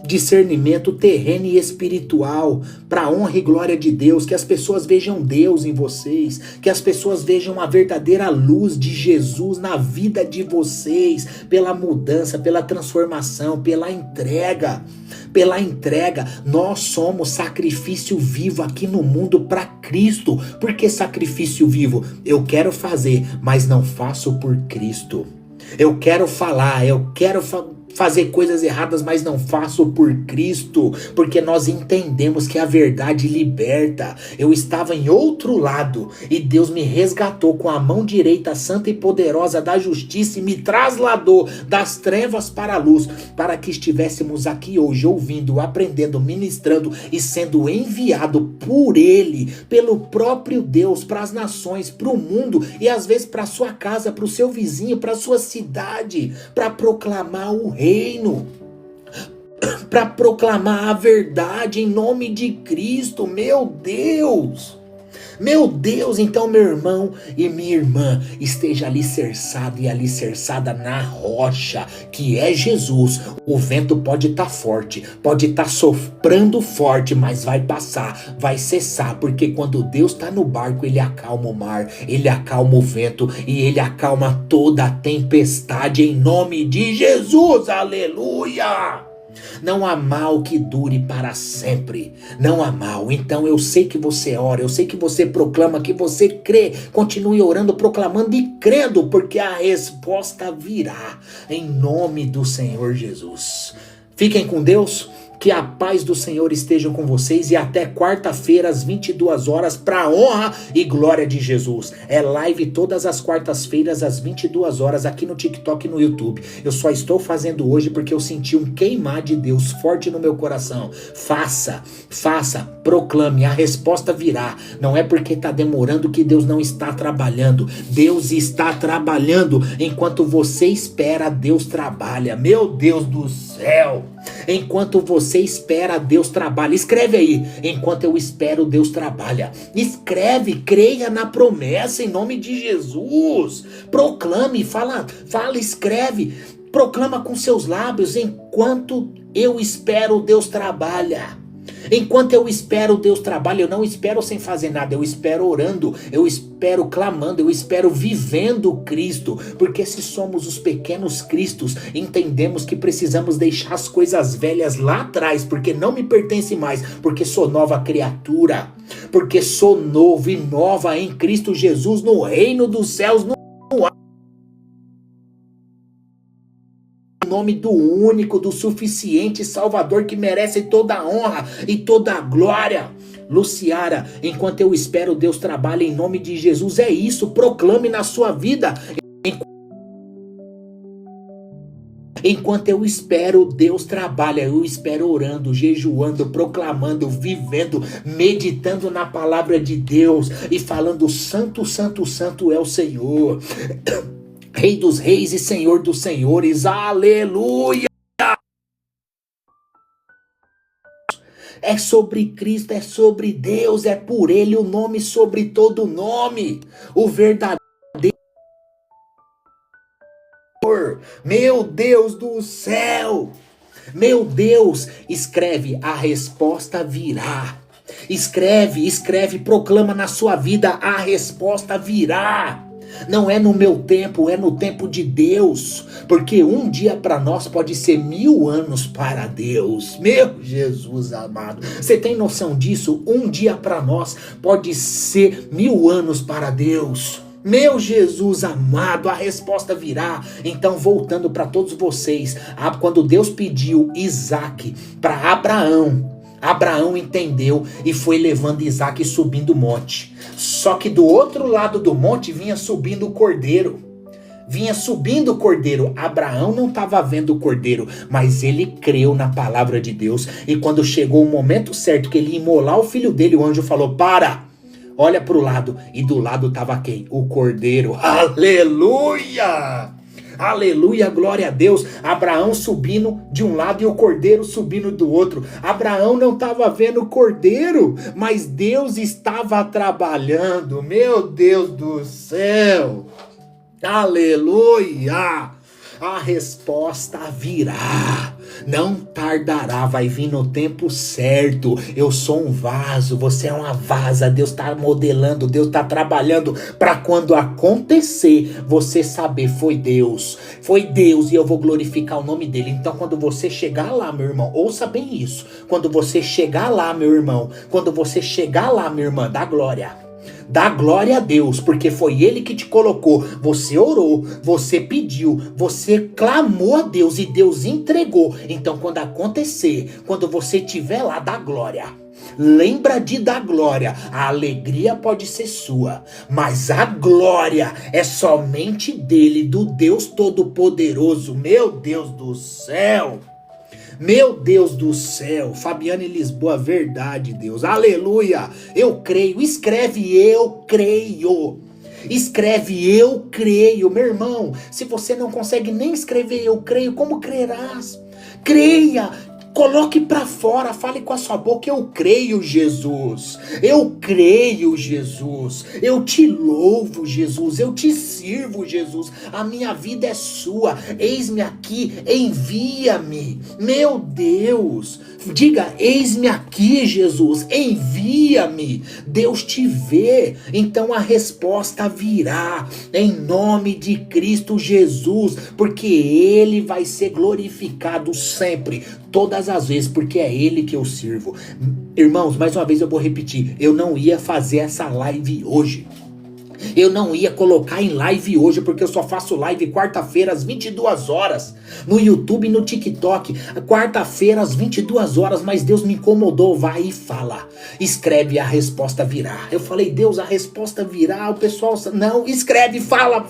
discernimento terreno e espiritual para a honra e glória de Deus, que as pessoas vejam Deus em vocês, que as pessoas vejam a verdadeira luz de Jesus na vida de vocês, pela mudança, pela transformação, pela entrega. Nós somos sacrifício vivo aqui no mundo para Cristo. Por que sacrifício vivo? Eu quero fazer, mas não faço por Cristo. Eu quero falar, fazer coisas erradas, mas não faço por Cristo, porque nós entendemos que a verdade liberta. Eu estava em outro lado e Deus me resgatou com a mão direita santa e poderosa da justiça e me trasladou das trevas para a luz, para que estivéssemos aqui hoje ouvindo, aprendendo, ministrando e sendo enviado por Ele, pelo próprio Deus, para as nações, para o mundo e às vezes para a sua casa, para o seu vizinho, para a sua cidade, para proclamar o reino, para proclamar a verdade em nome de Cristo. Meu Deus, então meu irmão e minha irmã, esteja alicerçado e alicerçada na rocha, que é Jesus. O vento pode estar forte, pode estar soprando forte, mas vai passar, vai cessar, porque quando Deus está no barco, Ele acalma o mar, Ele acalma o vento e Ele acalma toda a tempestade em nome de Jesus, aleluia! Não há mal que dure para sempre. Não há mal. Então eu sei que você ora, eu sei que você proclama, que você crê. Continue orando, proclamando e crendo, porque a resposta virá em nome do Senhor Jesus. Fiquem com Deus. Que a paz do Senhor esteja com vocês e até quarta-feira às 22 horas para a honra e glória de Jesus. É live todas as quartas-feiras às 22 horas aqui no TikTok e no YouTube. Eu só estou fazendo hoje porque eu senti um queimar de Deus forte no meu coração. Faça, proclame, a resposta virá. Não é porque está demorando que Deus não está trabalhando. Deus está trabalhando. Enquanto você espera, Deus trabalha. Meu Deus do céu! Enquanto você espera, Deus trabalha. Escreve aí. Enquanto eu espero, Deus trabalha. Escreve, creia na promessa em nome de Jesus. Proclame, fala, escreve. Proclama com seus lábios. Enquanto eu espero, Deus trabalha. Enquanto eu espero, Deus trabalha. Eu não espero sem fazer nada, eu espero orando, eu espero clamando, eu espero vivendo Cristo, porque se somos os pequenos Cristos, entendemos que precisamos deixar as coisas velhas lá atrás, porque não me pertence mais, porque sou nova criatura, porque sou novo e nova em Cristo Jesus, no reino dos céus, no nome do único, do suficiente Salvador, que merece toda a honra e toda a glória. Luciara, enquanto eu espero, Deus trabalha em nome de Jesus. É isso, proclame na sua vida. Enquanto eu espero, Deus trabalha. Eu espero orando, jejuando, proclamando, vivendo, meditando na palavra de Deus e falando: santo, santo, santo é o Senhor, Rei dos reis e Senhor dos senhores, aleluia! É sobre Cristo, é sobre Deus, é por Ele o nome sobre todo nome. O verdadeiro. Meu Deus do céu. Meu Deus, escreve, a resposta virá. Escreve, proclama na sua vida, a resposta virá. Não é no meu tempo, é no tempo de Deus. Porque um dia para nós pode ser 1000 anos para Deus. Meu Jesus amado. Você tem noção disso? Um dia para nós pode ser 1000 anos para Deus. Meu Jesus amado, a resposta virá. Então, voltando para todos vocês, quando Deus pediu Isaac para Abraão entendeu e foi levando Isaac subindo o monte. Só que do outro lado do monte vinha subindo o cordeiro. Abraão não estava vendo o cordeiro, mas ele creu na palavra de Deus. E quando chegou o momento certo que ele ia imolar o filho dele, o anjo falou: para! Olha para o lado, e do lado estava quem? O cordeiro. Aleluia! Aleluia, glória a Deus. Abraão subindo de um lado e o cordeiro subindo do outro. Abraão não estava vendo o cordeiro, mas Deus estava trabalhando. Meu Deus do céu. Aleluia! A resposta virá. Não tardará, vai vir no tempo certo. Eu sou um vaso, você é uma vasa. Deus está modelando, Deus está trabalhando para quando acontecer, você saber, foi Deus e eu vou glorificar o nome dele. Então quando você chegar lá, meu irmão, ouça bem isso. Quando você chegar lá, meu irmão, quando você chegar lá, minha irmã, dá glória. Dá glória a Deus, porque foi Ele que te colocou. Você orou, você pediu, você clamou a Deus e Deus entregou. Então quando acontecer, quando você estiver lá, dá glória. Lembra de dar glória. A alegria pode ser sua, mas a glória é somente dele, do Deus Todo-Poderoso. Meu Deus do céu. Meu Deus do céu, Fabiane Lisboa, verdade, Deus, aleluia, eu creio, escreve eu creio, meu irmão, se você não consegue nem escrever eu creio, como crerás? Creia, coloque pra fora, fale com a sua boca, eu creio, Jesus, eu te louvo, Jesus, eu te sirvo, Jesus, a minha vida é sua, eis-me aqui, envia-me, meu Deus, diga, eis-me aqui, Jesus, envia-me, Deus te vê, então a resposta virá, em nome de Cristo Jesus, porque Ele vai ser glorificado sempre, todas as vezes, porque é Ele que eu sirvo. Irmãos, mais uma vez eu vou repetir, eu não ia fazer essa live hoje. Eu não ia colocar em live hoje, porque eu só faço live quarta-feira às 22 horas, no YouTube e no TikTok, quarta-feira às 22 horas, mas Deus me incomodou, vai e fala, escreve, a resposta virá. Eu falei, Deus, a resposta virá, o pessoal, não, escreve, fala e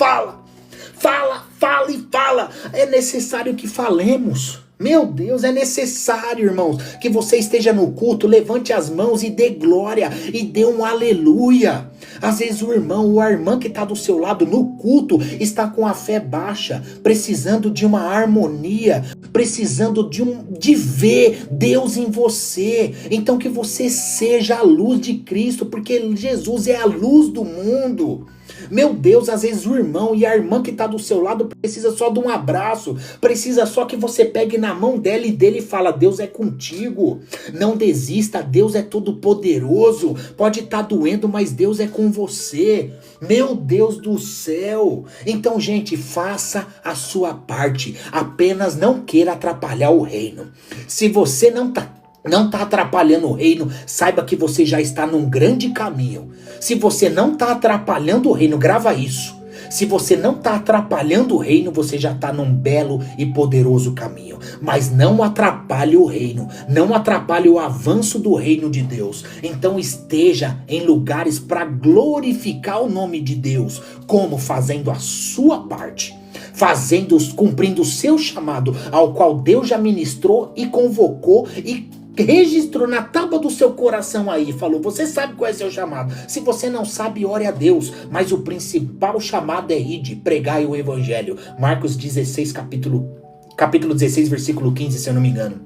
fala, é necessário que falemos. Meu Deus, é necessário, irmãos, que você esteja no culto, levante as mãos e dê glória, e dê um aleluia. Às vezes o irmão ou a irmã que está do seu lado no culto está com a fé baixa, precisando de uma harmonia, precisando de ver Deus em você. Então que você seja a luz de Cristo, porque Jesus é a luz do mundo. Meu Deus, às vezes o irmão e a irmã que está do seu lado precisa só de um abraço, precisa só que você pegue na mão dela e dele e fala, Deus é contigo, não desista, Deus é todo poderoso, pode estar doendo, mas Deus é com você, meu Deus do céu. Então, gente, faça a sua parte, apenas não queira atrapalhar o reino. Se você não está atrapalhando o reino, saiba que você já está num grande caminho. Se você não está atrapalhando o reino, grava isso. Se você não está atrapalhando o reino, você já está num belo e poderoso caminho. Mas não atrapalhe o reino, não atrapalhe o avanço do reino de Deus. Então esteja em lugares para glorificar o nome de Deus, como fazendo a sua parte, cumprindo o seu chamado, ao qual Deus já ministrou e convocou e registrou na tábua do seu coração aí, falou, você sabe qual é seu chamado, se você não sabe, ore a Deus, mas o principal chamado é ide, pregai o evangelho, Marcos 16, capítulo 16, versículo 15, se eu não me engano,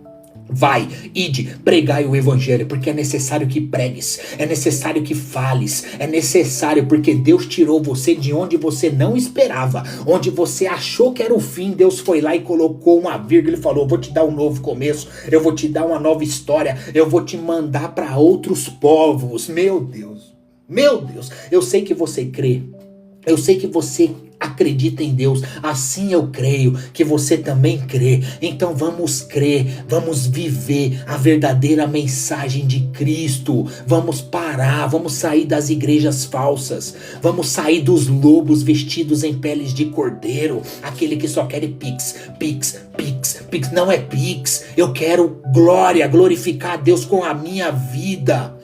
Vai, ide, pregai o evangelho, porque é necessário que pregues, é necessário que fales, é necessário porque Deus tirou você de onde você não esperava, onde você achou que era o fim. Deus foi lá e colocou uma vírgula e falou: eu vou te dar um novo começo, eu vou te dar uma nova história, eu vou te mandar para outros povos. Meu Deus, eu sei que você crê, eu sei que você acredita em Deus, assim eu creio que você também crê. Então vamos crer, vamos viver a verdadeira mensagem de Cristo. Vamos parar, vamos sair das igrejas falsas, vamos sair dos lobos vestidos em peles de cordeiro, aquele que só quer pix. Não é pix. Eu quero glorificar a Deus com a minha vida.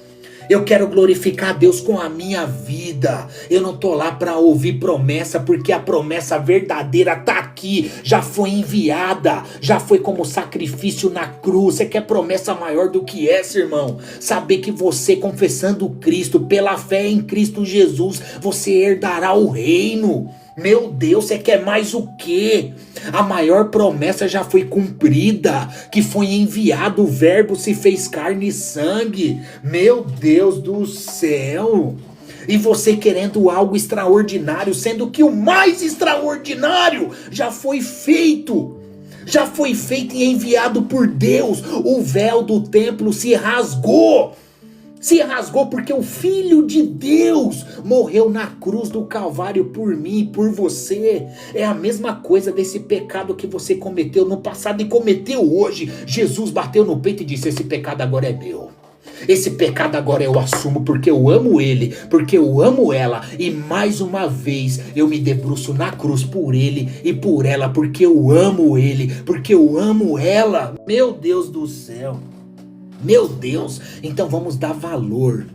Eu quero glorificar a Deus com a minha vida. Eu não tô lá para ouvir promessa, porque a promessa verdadeira tá aqui, já foi enviada, já foi como sacrifício na cruz. Você quer promessa maior do que essa, irmão? Saber que você, confessando Cristo, pela fé em Cristo Jesus, você herdará o reino. Meu Deus, você quer mais o quê? A maior promessa já foi cumprida, que foi enviado, o verbo se fez carne e sangue. Meu Deus do céu! E você querendo algo extraordinário, sendo que o mais extraordinário já foi feito. Já foi feito e enviado por Deus. O véu do templo se rasgou. Se rasgou porque o Filho de Deus morreu na cruz do Calvário por mim e por você. É a mesma coisa desse pecado que você cometeu no passado e cometeu hoje. Jesus bateu no peito e disse: esse pecado agora é meu. Esse pecado agora eu assumo, porque eu amo ele, porque eu amo ela. E mais uma vez eu me debruço na cruz por ele e por ela, porque eu amo ele, porque eu amo ela. Meu Deus do céu. Meu Deus, então vamos dar valor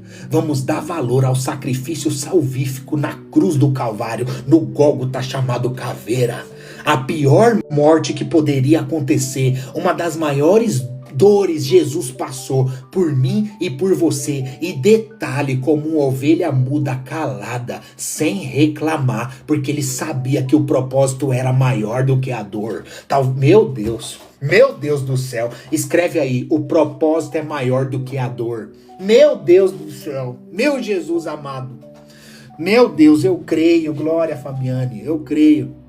ao sacrifício salvífico na cruz do Calvário, no Gólgota chamado caveira. A pior morte que poderia acontecer, uma das maiores dores Jesus passou por mim e por você. E detalhe, como uma ovelha muda calada, sem reclamar, porque ele sabia que o propósito era maior do que a dor. Meu Deus do céu, escreve aí: o propósito é maior do que a dor. Meu Deus do céu, meu Jesus amado, meu Deus, eu creio. Glória, Fabiane, eu creio.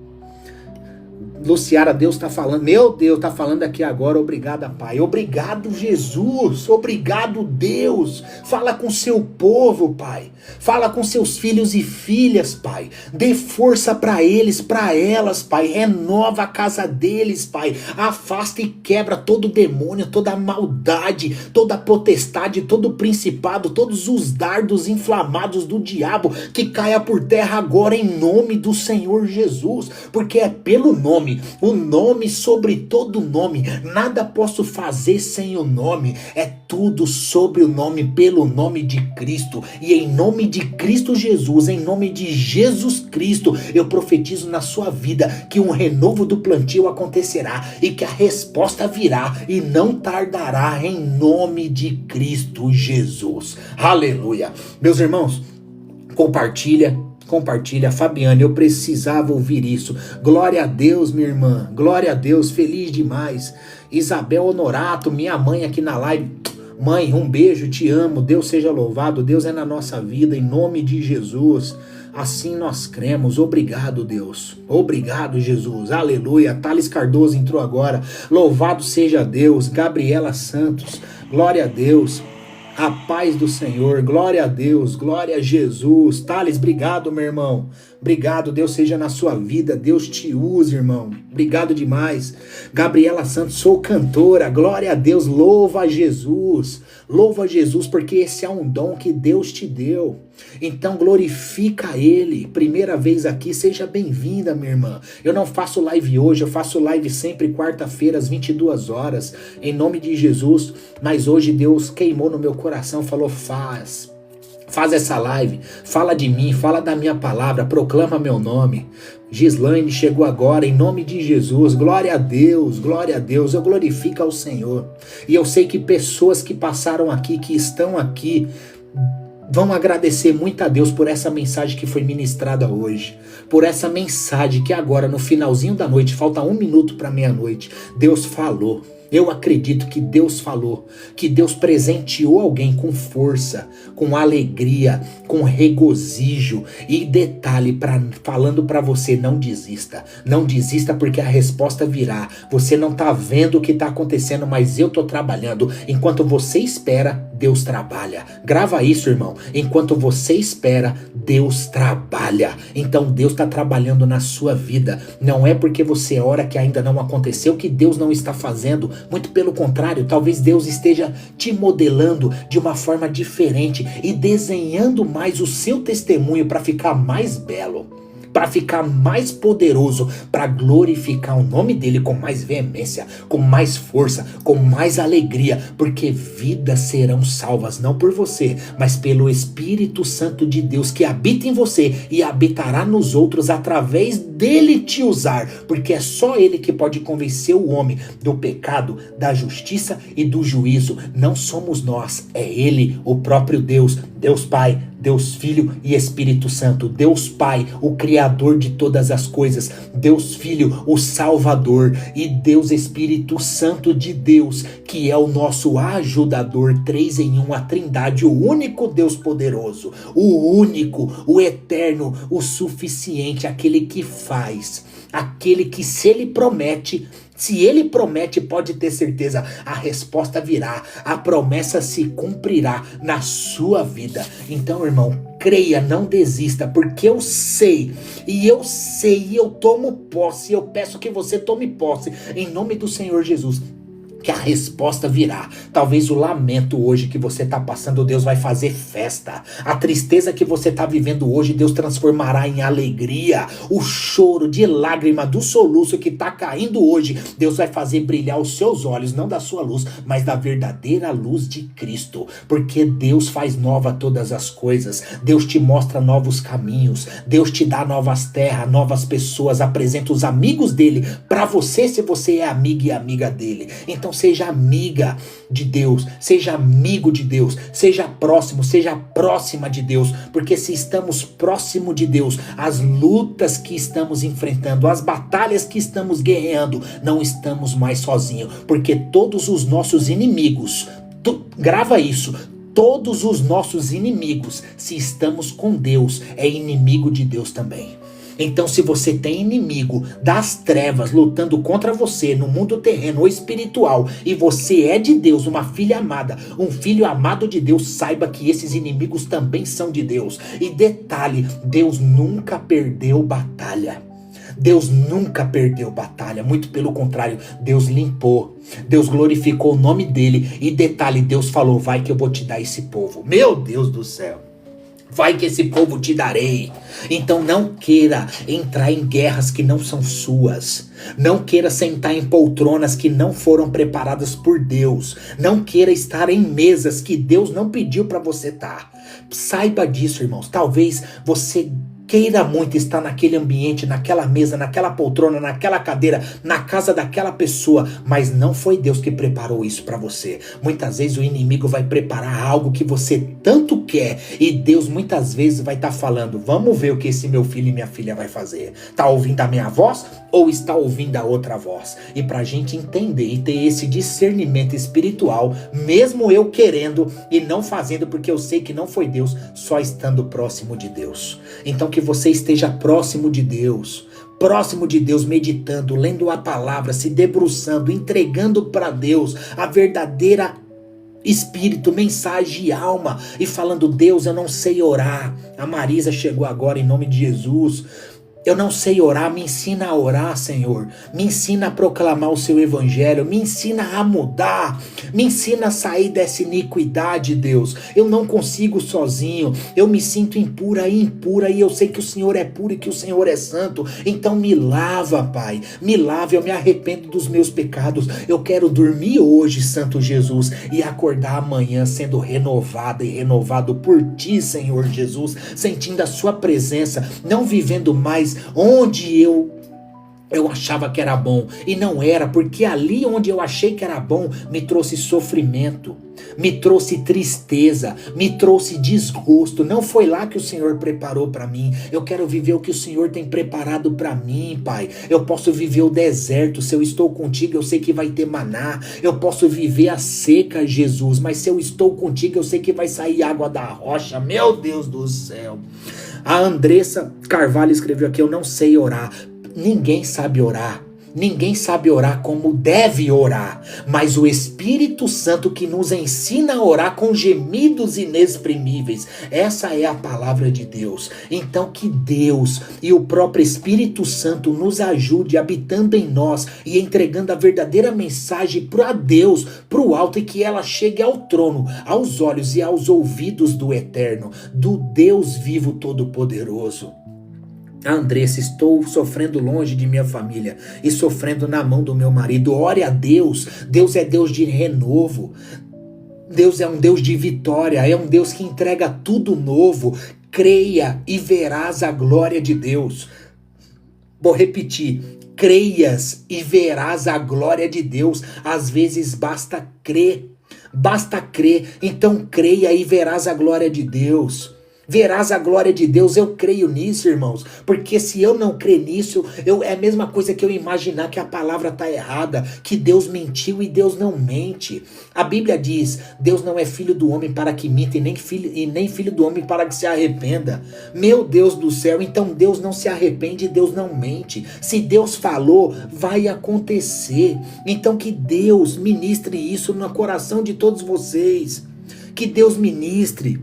Luciara, Deus está falando, meu Deus, está falando aqui agora. Obrigado, Pai, obrigado, Jesus, obrigado, Deus. Fala com seu povo, Pai, fala com seus filhos e filhas, Pai, dê força para eles, para elas, Pai, renova a casa deles, Pai, afasta e quebra todo demônio, toda maldade, toda potestade, todo principado, todos os dardos inflamados do diabo, que caia por terra agora em nome do Senhor Jesus, porque é pelo nome, o nome sobre todo nome, nada posso fazer sem o nome, é tudo sobre o nome, pelo nome de Cristo, e em nome de Cristo Jesus, em nome de Jesus Cristo, eu profetizo na sua vida que um renovo do plantio acontecerá, e que a resposta virá, e não tardará, em nome de Cristo Jesus, aleluia. Meus irmãos, compartilha, Fabiane, eu precisava ouvir isso. Glória a Deus, minha irmã, glória a Deus, feliz demais. Isabel Honorato, minha mãe aqui na live. Mãe, um beijo, te amo, Deus seja louvado, Deus é na nossa vida, em nome de Jesus. Assim nós cremos. Obrigado, Deus. Obrigado, Jesus. Aleluia. Thales Cardoso entrou agora. Louvado seja Deus. Gabriela Santos. Glória a Deus. A paz do Senhor, glória a Deus, glória a Jesus. Thales, obrigado, meu irmão. Obrigado, Deus seja na sua vida, Deus te use, irmão. Obrigado demais. Gabriela Santos, sou cantora, glória a Deus, louva a Jesus. Louva a Jesus, porque esse é um dom que Deus te deu. Então glorifica Ele. Primeira vez aqui, seja bem-vinda, minha irmã. Eu não faço live hoje, eu faço live sempre quarta-feira às 22 horas, em nome de Jesus. Mas hoje Deus queimou no meu coração, falou: faz essa live, fala de mim, fala da minha palavra, proclama meu nome. Gislaine chegou agora, em nome de Jesus, glória a Deus, eu glorifico ao Senhor. E eu sei que pessoas que passaram aqui, que estão aqui, vão agradecer muito a Deus por essa mensagem que foi ministrada hoje, por essa mensagem que agora no finalzinho da noite, falta 1 minuto para meia-noite, Deus falou. Eu acredito que Deus falou, que Deus presenteou alguém com força, com alegria, com regozijo. E detalhe, falando para você, não desista. Não desista porque a resposta virá. Você não tá vendo o que tá acontecendo, mas eu tô trabalhando. Enquanto você espera, Deus trabalha. Grava isso, irmão. Enquanto você espera, Deus trabalha. Então Deus está trabalhando na sua vida. Não é porque você ora que ainda não aconteceu que Deus não está fazendo. Muito pelo contrário, talvez Deus esteja te modelando de uma forma diferente e desenhando mais o seu testemunho para ficar mais belo, para ficar mais poderoso, para glorificar o nome dele com mais veemência, com mais força, com mais alegria, porque vidas serão salvas, não por você, mas pelo Espírito Santo de Deus que habita em você e habitará nos outros através dele te usar, porque é só ele que pode convencer o homem do pecado, da justiça e do juízo. Não somos nós, é ele, o próprio Deus, Deus Pai, Deus Filho e Espírito Santo. Deus Pai, o Criador de todas as coisas. Deus Filho, o Salvador. E Deus Espírito Santo de Deus, que é o nosso ajudador. 3 em 1, a Trindade, o único Deus poderoso. O único, o eterno, o suficiente, aquele que faz. Aquele que se ele promete, pode ter certeza, a resposta virá, a promessa se cumprirá na sua vida. Então, irmão, creia, não desista, porque eu sei, e eu tomo posse, eu peço que você tome posse, em nome do Senhor Jesus, que a resposta virá. Talvez o lamento hoje que você está passando, Deus vai fazer festa. A tristeza que você está vivendo hoje, Deus transformará em alegria. O choro de lágrima, do soluço que está caindo hoje, Deus vai fazer brilhar os seus olhos, não da sua luz, mas da verdadeira luz de Cristo. Porque Deus faz nova todas as coisas. Deus te mostra novos caminhos. Deus te dá novas terras, novas pessoas, apresenta os amigos dele para você, se você é amigo e amiga dele. Então seja amiga de Deus, seja amigo de Deus, seja próximo, seja próxima de Deus, porque se estamos próximo de Deus, as lutas que estamos enfrentando, as batalhas que estamos guerreando, não estamos mais sozinhos, porque todos os nossos inimigos, grava isso, todos os nossos inimigos, se estamos com Deus, é inimigo de Deus também. Então, se você tem inimigo das trevas lutando contra você no mundo terreno ou espiritual, e você é de Deus, uma filha amada, um filho amado de Deus, saiba que esses inimigos também são de Deus. E detalhe, Deus nunca perdeu batalha. Deus nunca perdeu batalha, muito pelo contrário, Deus limpou, Deus glorificou o nome dele. E detalhe, Deus falou, vai que eu vou te dar esse povo. Meu Deus do céu, vai que esse povo te darei. Então não queira entrar em guerras que não são suas. Não queira sentar em poltronas que não foram preparadas por Deus. Não queira estar em mesas que Deus não pediu para você estar. Saiba disso, irmãos. Talvez você queira muito estar naquele ambiente, naquela mesa, naquela poltrona, naquela cadeira, na casa daquela pessoa, mas não foi Deus que preparou isso para você. Muitas vezes o inimigo vai preparar algo que você tanto quer, e Deus muitas vezes vai estar falando, vamos ver o que esse meu filho e minha filha vai fazer. Tá ouvindo a minha voz ou está ouvindo a outra voz? E pra gente entender e ter esse discernimento espiritual, mesmo eu querendo e não fazendo, porque eu sei que não foi Deus, só estando próximo de Deus. Então que você esteja próximo de Deus, meditando, lendo a palavra, se debruçando, entregando para Deus a verdadeira espírito, mensagem e alma, e falando, Deus, eu não sei orar. A Marisa chegou agora, em nome de Jesus. Eu não sei orar, me ensina a orar, Senhor. Me ensina a proclamar o seu evangelho. Me ensina a mudar. Me ensina a sair dessa iniquidade, Deus. Eu não consigo sozinho. Eu me sinto impura e eu sei que o Senhor é puro e que o Senhor é santo. Então me lava, Pai. Me lava, eu me arrependo dos meus pecados. Eu quero dormir hoje, Santo Jesus, e acordar amanhã sendo renovada e renovado por Ti, Senhor Jesus. Sentindo a Sua presença, não vivendo mais onde eu Eu achava que era bom e não era, porque ali onde eu achei que era bom me trouxe sofrimento, me trouxe tristeza, me trouxe desgosto. Não foi lá que o Senhor preparou para mim. Eu quero viver o que o Senhor tem preparado para mim, Pai. Eu posso viver o deserto. Se eu estou contigo, eu sei que vai ter maná. Eu posso viver a seca, Jesus, mas se eu estou contigo, eu sei que vai sair água da rocha. Meu Deus do céu. A Andressa Carvalho escreveu aqui: eu não sei orar. Ninguém sabe orar. Ninguém sabe orar como deve orar, mas o Espírito Santo que nos ensina a orar com gemidos inexprimíveis. Essa é a palavra de Deus. Então que Deus e o próprio Espírito Santo nos ajude habitando em nós e entregando a verdadeira mensagem para Deus, para o alto, e que ela chegue ao trono, aos olhos e aos ouvidos do Eterno, do Deus vivo todo-poderoso. Andressa, estou sofrendo longe de minha família e sofrendo na mão do meu marido. Ore a Deus. Deus é Deus de renovo. Deus é um Deus de vitória. É um Deus que entrega tudo novo. Creia e verás a glória de Deus. Vou repetir. Creias e verás a glória de Deus. Às vezes basta crer. Basta crer. Então creia e verás a glória de Deus. Verás a glória de Deus. Eu creio nisso, irmãos, porque se eu não crer nisso, é a mesma coisa que eu imaginar que a palavra está errada, que Deus mentiu, e Deus não mente. A Bíblia diz: Deus não é filho do homem para que minta, e nem filho do homem para que se arrependa. Meu Deus do céu, então Deus não se arrepende e Deus não mente. Se Deus falou, vai acontecer. Então que Deus ministre isso no coração de todos vocês. Que Deus ministre.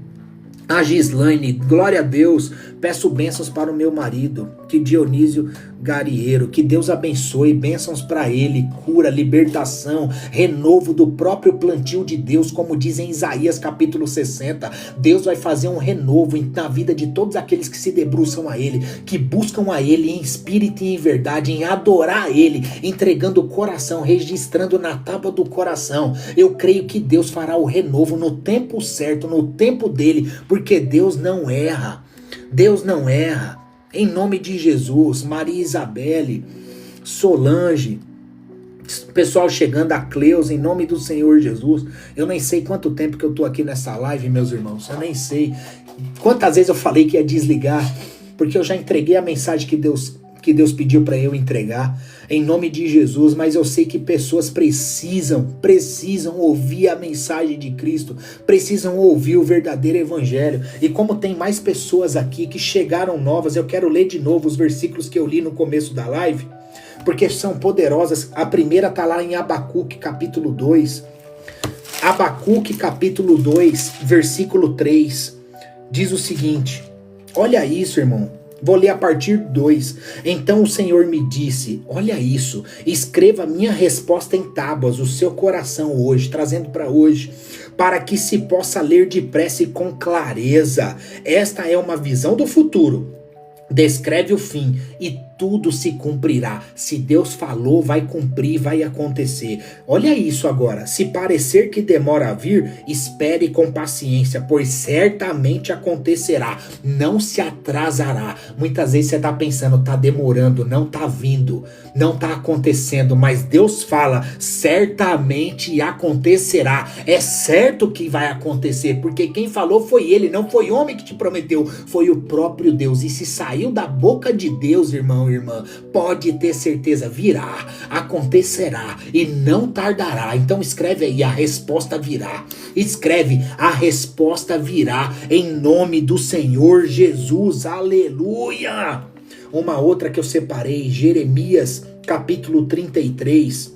A Gislaine, glória a Deus, peço bênçãos para o meu marido, que Dionísio Garieiro, que Deus abençoe, bênçãos para ele, cura, libertação, renovo do próprio plantio de Deus, como diz em Isaías capítulo 60, Deus vai fazer um renovo na vida de todos aqueles que se debruçam a ele, que buscam a ele em espírito e em verdade, em adorar a ele, entregando o coração, registrando na tábua do coração. Eu creio que Deus fará o renovo no tempo certo, no tempo dele, porque Deus não erra. Deus não erra. Em nome de Jesus. Maria Isabelle, Solange, pessoal chegando, a Cleus, em nome do Senhor Jesus. Eu nem sei quanto tempo que eu tô aqui nessa live, meus irmãos. Eu nem sei quantas vezes eu falei que ia desligar, porque eu já entreguei a mensagem que Deus pediu para eu entregar, em nome de Jesus. Mas eu sei que pessoas precisam ouvir a mensagem de Cristo, precisam ouvir o verdadeiro evangelho. E como tem mais pessoas aqui que chegaram novas, eu quero ler de novo os versículos que eu li no começo da live, porque são poderosas. A primeira está lá em Abacuque capítulo 2, Abacuque capítulo 2, versículo 3, diz o seguinte, olha isso, irmão. Vou ler a partir 2. Então o Senhor me disse, olha isso, escreva minha resposta em tábuas, o seu coração hoje, trazendo para hoje, para que se possa ler depressa e com clareza. Esta é uma visão do futuro. Descreve o fim e tudo se cumprirá. Se Deus falou, vai cumprir, vai acontecer. Olha isso agora. Se parecer que demora a vir, espere com paciência, pois certamente acontecerá. Não se atrasará. Muitas vezes você está pensando, está demorando, não está vindo, não está acontecendo, mas Deus fala, certamente acontecerá. É certo que vai acontecer, porque quem falou foi Ele, não foi homem que te prometeu, foi o próprio Deus. E se saiu da boca de Deus, irmão, irmã, pode ter certeza, virá, acontecerá e não tardará. Então escreve aí, a resposta virá. Escreve, a resposta virá em nome do Senhor Jesus, aleluia. Uma outra que eu separei, Jeremias capítulo 33.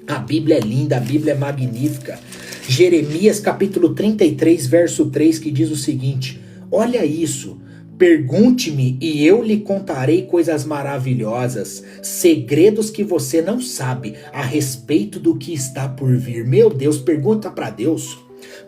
A Bíblia é linda, a Bíblia é magnífica. Jeremias capítulo 33, verso 3, que diz o seguinte, olha isso. Pergunte-me e eu lhe contarei coisas maravilhosas, segredos que você não sabe a respeito do que está por vir. Meu Deus, pergunta para Deus.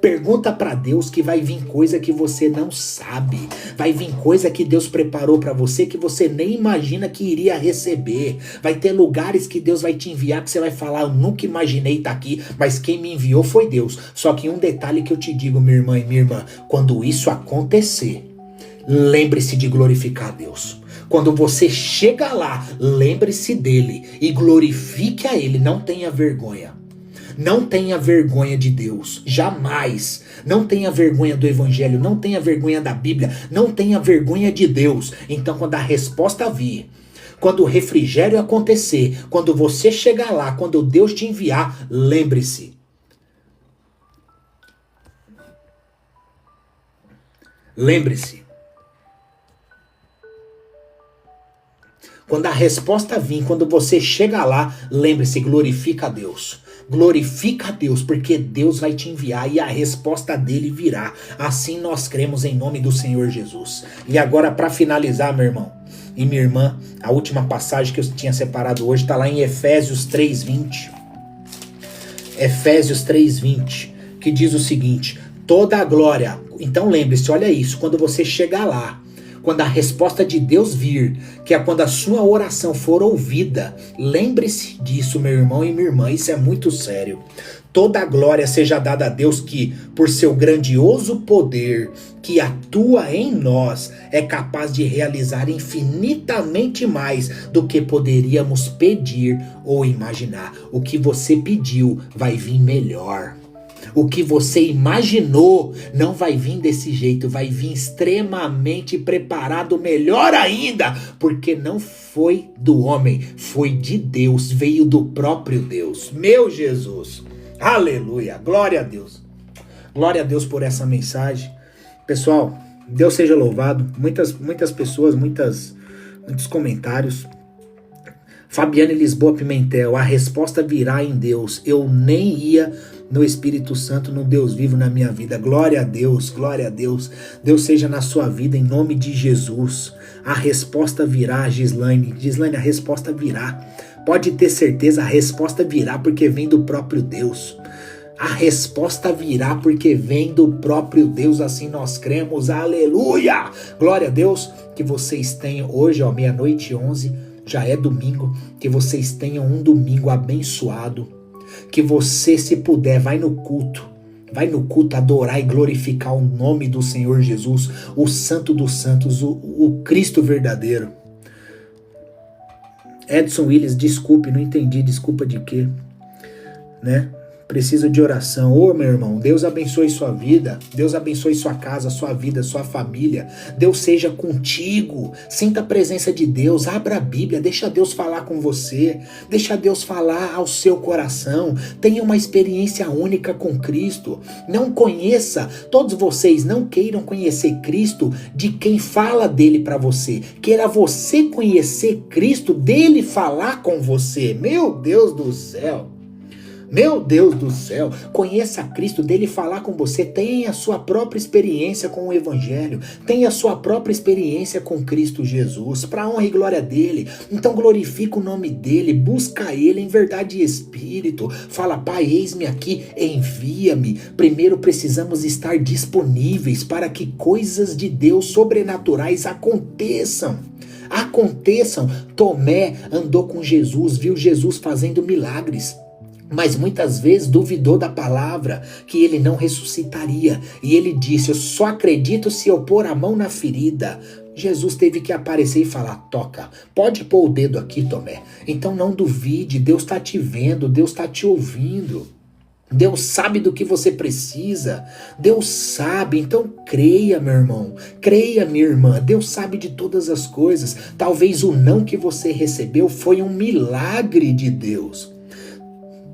Pergunta para Deus que vai vir coisa que você não sabe. Vai vir coisa que Deus preparou para você que você nem imagina que iria receber. Vai ter lugares que Deus vai te enviar que você vai falar, eu nunca imaginei estar aqui, mas quem me enviou foi Deus. Só que um detalhe que eu te digo, minha irmã e minha irmã, quando isso acontecer, lembre-se de glorificar a Deus. Quando você chega lá, lembre-se dele e glorifique a ele, não tenha vergonha. Não tenha vergonha de Deus, jamais. Não tenha vergonha do Evangelho, não tenha vergonha da Bíblia, não tenha vergonha de Deus. Então, quando a resposta vir, quando o refrigério acontecer, quando você chegar lá, quando Deus te enviar, lembre-se. Lembre-se. Quando a resposta vir, quando você chega lá, lembre-se, glorifica a Deus. Glorifica a Deus, porque Deus vai te enviar e a resposta dele virá. Assim nós cremos em nome do Senhor Jesus. E agora, para finalizar, meu irmão e minha irmã, a última passagem que eu tinha separado hoje está lá em Efésios 3:20. Efésios 3:20, que diz o seguinte: toda a glória. Então lembre-se, olha isso, quando você chegar lá, quando a resposta de Deus vir, que é quando a sua oração for ouvida, lembre-se disso, meu irmão e minha irmã, isso é muito sério. Toda a glória seja dada a Deus que, por seu grandioso poder, que atua em nós, é capaz de realizar infinitamente mais do que poderíamos pedir ou imaginar. O que você pediu vai vir melhor. O que você imaginou não vai vir desse jeito, vai vir extremamente preparado, melhor ainda, porque não foi do homem, foi de Deus, veio do próprio Deus. Meu Jesus, aleluia, glória a Deus. Glória a Deus por essa mensagem. Pessoal, Deus seja louvado. Muitas pessoas, muitos comentários. Fabiane Lisboa Pimentel, a resposta virá em Deus. Eu nem ia no Espírito Santo, no Deus vivo na minha vida. Glória a Deus, glória a Deus. Deus seja na sua vida em nome de Jesus. A resposta virá, Gislaine. Gislaine, a resposta virá. Pode ter certeza, a resposta virá porque vem do próprio Deus. A resposta virá porque vem do próprio Deus, assim nós cremos. Aleluia! Glória a Deus, que vocês tenham hoje, 00:11, já é domingo, que vocês tenham um domingo abençoado, que você, se puder, vai no culto adorar e glorificar o nome do Senhor Jesus, o Santo dos Santos, o Cristo verdadeiro. Edson Willis, desculpe, não entendi, desculpa de quê, né? Preciso de oração. Ô, meu irmão, Deus abençoe sua vida, Deus abençoe sua casa, sua vida, sua família. Deus seja contigo. Sinta a presença de Deus. Abra a Bíblia, deixa Deus falar com você. Deixa Deus falar ao seu coração. Tenha uma experiência única com Cristo. Não conheça, todos vocês não queiram conhecer Cristo de quem fala dele para você. Queira você conhecer Cristo, dele falar com você. Meu Deus do céu. Meu Deus do céu, conheça Cristo, dele falar com você, tenha a sua própria experiência com o Evangelho, tenha a sua própria experiência com Cristo Jesus, para a honra e glória dele. Então glorifica o nome dele, busca ele em verdade e espírito, fala: Pai, eis-me aqui, envia-me. Primeiro precisamos estar disponíveis para que coisas de Deus sobrenaturais aconteçam. Tomé andou com Jesus, viu Jesus fazendo milagres, mas muitas vezes duvidou da palavra, que ele não ressuscitaria. E ele disse: eu só acredito se eu pôr a mão na ferida. Jesus teve que aparecer e falar: toca, pode pôr o dedo aqui, Tomé. Então não duvide, Deus está te vendo, Deus está te ouvindo. Deus sabe do que você precisa. Deus sabe, então creia, meu irmão. Creia, minha irmã. Deus sabe de todas as coisas. Talvez o não que você recebeu foi um milagre de Deus.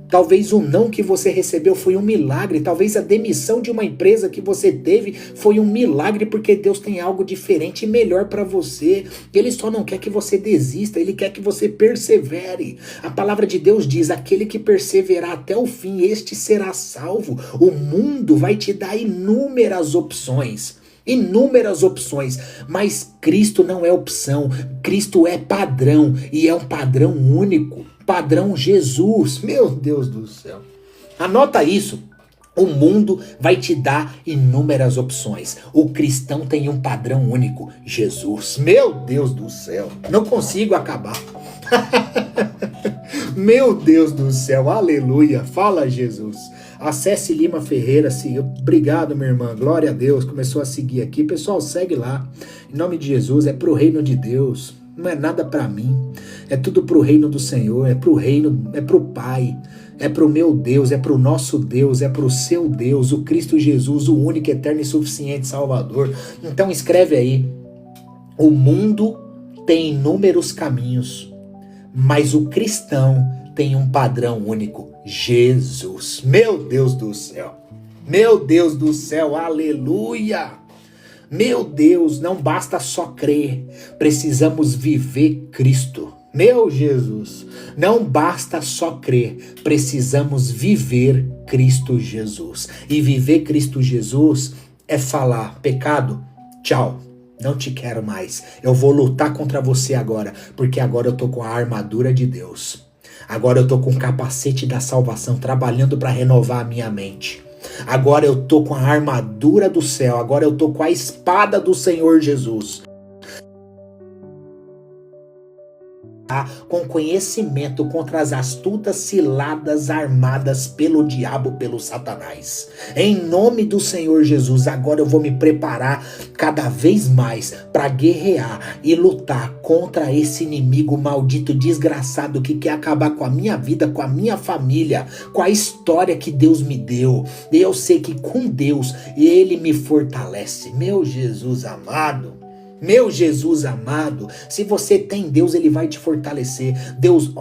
Talvez o não que você recebeu foi um milagre. Talvez a demissão de uma empresa que você teve foi um milagre, porque Deus tem algo diferente e melhor para você. Ele só não quer que você desista, ele quer que você persevere. A palavra de Deus diz: aquele que perseverar até o fim, este será salvo. O mundo vai te dar inúmeras opções, mas Cristo não é opção, Cristo é padrão, e é um padrão único, padrão Jesus. Meu Deus do céu, anota isso. O mundo vai te dar inúmeras opções, o cristão tem um padrão único, Jesus. Meu Deus do céu, não consigo acabar. Meu Deus do céu, aleluia, fala Jesus. Acesse Lima Ferreira, obrigado, minha irmã, glória a Deus, começou a seguir aqui. Pessoal, segue lá, em nome de Jesus, é pro reino de Deus. não é nada para mim. É tudo pro reino do Senhor, é pro reino, é pro Pai, é pro meu Deus, é pro nosso Deus, é pro seu Deus, o Cristo Jesus, o único, eterno e suficiente Salvador. Então escreve aí: o mundo tem inúmeros caminhos, mas o cristão tem um padrão único: Jesus. Meu Deus do céu, meu Deus do céu, aleluia. Meu Deus, não basta só crer, precisamos viver Cristo. Meu Jesus, não basta só crer, precisamos viver Cristo Jesus. E viver Cristo Jesus é falar: pecado, tchau, não te quero mais. Eu vou lutar contra você agora, porque agora eu tô com a armadura de Deus. Agora eu tô com o capacete da salvação trabalhando para renovar a minha mente. Agora eu tô com a armadura do céu, agora eu tô com a espada do Senhor Jesus. Com conhecimento contra as astutas ciladas armadas pelo diabo, pelo Satanás. Em nome do Senhor Jesus, agora eu vou me preparar cada vez mais para guerrear e lutar contra esse inimigo maldito, desgraçado, que quer acabar com a minha vida, com a minha família, com a história que Deus me deu. E eu sei que com Deus Ele me fortalece. Meu Jesus amado, meu Jesus amado, se você tem Deus, Ele vai te fortalecer. Deus,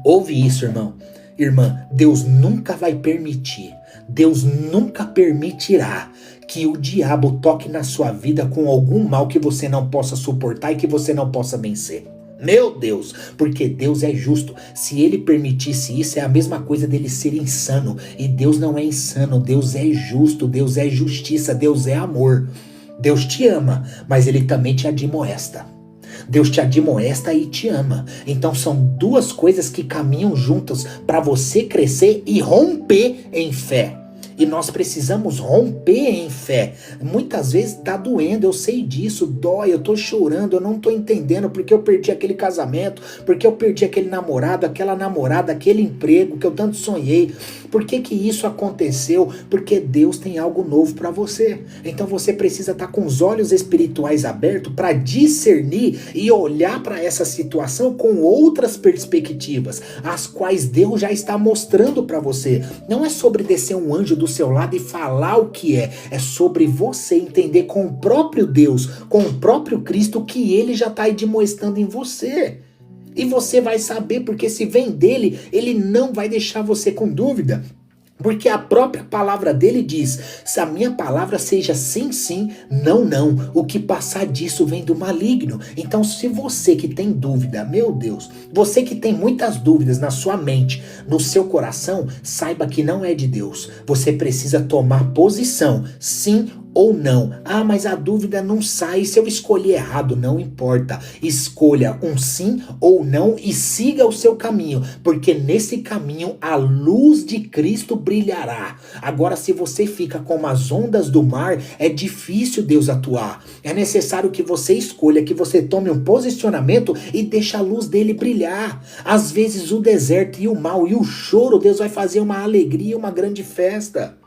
ouve isso, irmão, irmã, Deus nunca vai permitir, Deus nunca permitirá que o diabo toque na sua vida com algum mal que você não possa suportar e que você não possa vencer. Meu Deus, porque Deus é justo. Se Ele permitisse isso, é a mesma coisa dele ser insano. E Deus não é insano, Deus é justo, Deus é justiça, Deus é amor. Deus te ama, mas Ele também te admoesta. Deus te admoesta e te ama. Então são duas coisas que caminham juntas para você crescer e romper em fé. E nós precisamos romper em fé. Muitas vezes tá doendo, eu sei disso, dói, eu tô chorando, eu não tô entendendo porque eu perdi aquele casamento, porque eu perdi aquele namorado, aquela namorada, aquele emprego que eu tanto sonhei. Por que que isso aconteceu? Porque Deus tem algo novo para você. Então você precisa estar com os olhos espirituais abertos para discernir e olhar para essa situação com outras perspectivas, as quais Deus já está mostrando para você. Não é sobre descer um anjo do seu lado e falar o que é sobre você entender com o próprio Deus, com o próprio Cristo, que Ele já está admoestando em você. E você vai saber, porque se vem dele, Ele não vai deixar você com dúvida. Porque a própria palavra dele diz: se a minha palavra seja sim, sim, não, não. O que passar disso vem do maligno. Então, se você que tem dúvida, meu Deus, você que tem muitas dúvidas na sua mente, no seu coração, saiba que não é de Deus. Você precisa tomar posição, sim ou não. Ah, mas a dúvida não sai. Se eu escolher errado, não importa. Escolha um sim ou não e siga o seu caminho, porque nesse caminho a luz de Cristo brilhará. Agora, se você fica como as ondas do mar, é difícil Deus atuar. É necessário que você escolha, que você tome um posicionamento e deixe a luz dele brilhar. Às vezes o deserto e o mal e o choro, Deus vai fazer uma alegria, uma grande festa.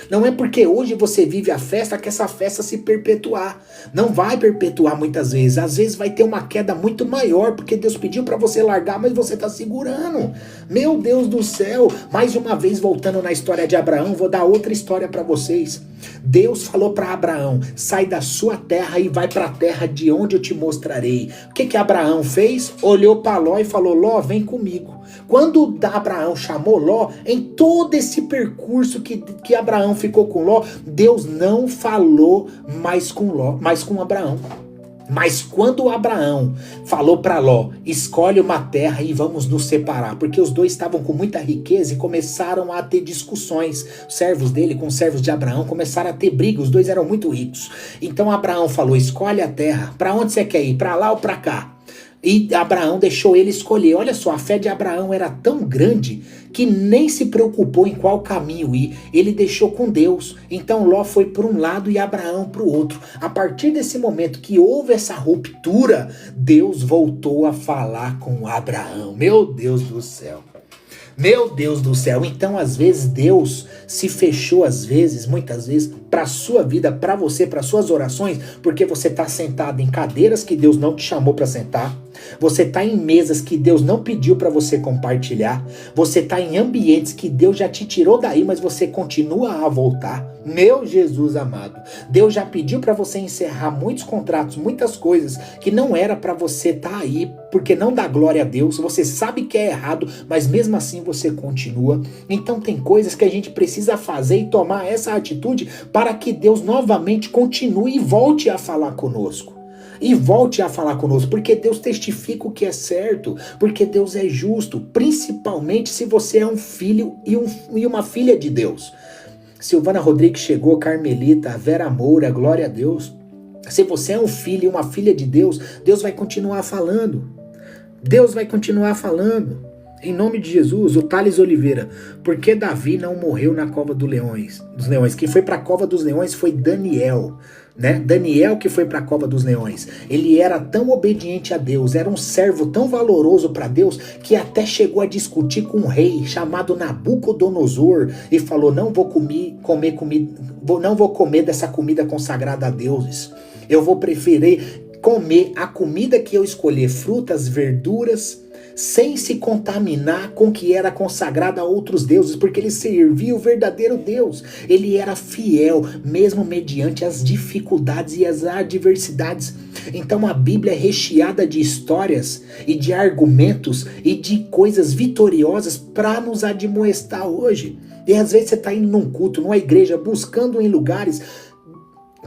Não é porque hoje você vive a festa que essa festa se perpetuar. Não vai perpetuar muitas vezes. Às vezes vai ter uma queda muito maior, porque Deus pediu para você largar, mas você está segurando. Meu Deus do céu. Mais uma vez, voltando na história de Abraão, vou dar outra história para vocês. Deus falou para Abraão: sai da sua terra e vai para a terra de onde eu te mostrarei. O que Abraão fez? Olhou para Ló e falou: Ló, vem comigo. Quando Abraão chamou Ló, em todo esse percurso que Abraão ficou com Ló, Deus não falou mais com Abraão. Mas quando Abraão falou para Ló: escolhe uma terra e vamos nos separar, porque os dois estavam com muita riqueza e começaram a ter discussões. Os servos dele com os servos de Abraão começaram a ter briga, os dois eram muito ricos. Então Abraão falou: escolhe a terra, para onde você quer ir, para lá ou para cá? E Abraão deixou ele escolher. Olha só, a fé de Abraão era tão grande que nem se preocupou em qual caminho ir. Ele deixou com Deus. Então Ló foi para um lado e Abraão para o outro. A partir desse momento que houve essa ruptura, Deus voltou a falar com Abraão. Meu Deus do céu. Meu Deus do céu. Então, às vezes, Deus se fechou, muitas vezes, para a sua vida, para você, para suas orações, porque você está sentado em cadeiras que Deus não te chamou para sentar. Você está em mesas que Deus não pediu para você compartilhar. Você está em ambientes que Deus já te tirou daí, mas você continua a voltar. Meu Jesus amado, Deus já pediu para você encerrar muitos contratos, muitas coisas que não era para você estar aí, porque não dá glória a Deus. Você sabe que é errado, mas mesmo assim você continua. Então tem coisas que a gente precisa fazer e tomar essa atitude para que Deus novamente continue e volte a falar conosco. E volte a falar conosco, porque Deus testifica o que é certo, porque Deus é justo, principalmente se você é um filho e uma filha de Deus. Silvana Rodrigues chegou, Carmelita, Vera Moura, glória a Deus. Se você é um filho e uma filha de Deus, Deus vai continuar falando. Deus vai continuar falando. Em nome de Jesus, o Thales Oliveira. Por que Davi não morreu na cova dos leões? Quem foi para a cova dos leões foi Daniel. Né? Daniel que foi para a cova dos leões. Ele era tão obediente a Deus, era um servo tão valoroso para Deus, que até chegou a discutir com um rei chamado Nabucodonosor e falou: não vou comer dessa comida consagrada a deuses. Eu vou preferir comer a comida que eu escolher, frutas, verduras, sem se contaminar com o que era consagrado a outros deuses, porque ele servia o verdadeiro Deus. Ele era fiel, mesmo mediante as dificuldades e as adversidades. Então a Bíblia é recheada de histórias e de argumentos e de coisas vitoriosas para nos admoestar hoje. E às vezes você está indo num culto, numa igreja, buscando em lugares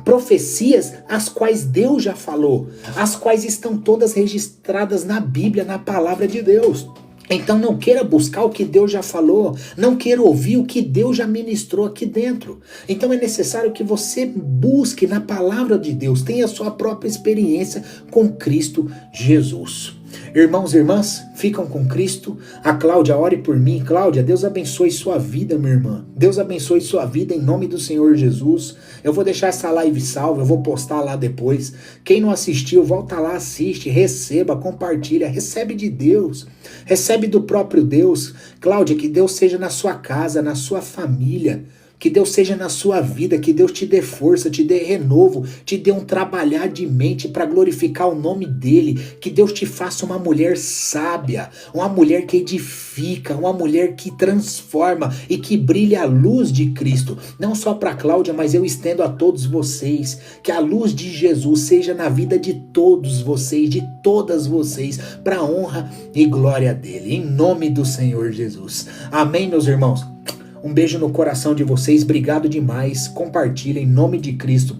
profecias as quais Deus já falou, as quais estão todas registradas na Bíblia, na palavra de Deus. Então não queira buscar o que Deus já falou, não queira ouvir o que Deus já ministrou aqui dentro. Então é necessário que você busque na palavra de Deus, tenha a sua própria experiência com Cristo Jesus. Irmãos e irmãs, ficam com Cristo. A Cláudia, ore por mim. Cláudia, Deus abençoe sua vida, minha irmã. Deus abençoe sua vida em nome do Senhor Jesus. Eu vou deixar essa live salva, eu vou postar lá depois. Quem não assistiu, volta lá, assiste, receba, compartilha, recebe de Deus, recebe do próprio Deus. Cláudia, que Deus seja na sua casa, na sua família. Que Deus seja na sua vida, que Deus te dê força, te dê renovo, te dê um trabalhar de mente para glorificar o nome dele. Que Deus te faça uma mulher sábia, uma mulher que edifica, uma mulher que transforma e que brilhe a luz de Cristo. Não só para Cláudia, mas eu estendo a todos vocês. Que a luz de Jesus seja na vida de todos vocês, de todas vocês, para a honra e glória dele. Em nome do Senhor Jesus. Amém, meus irmãos? Um beijo no coração de vocês, obrigado demais, compartilha em nome de Cristo.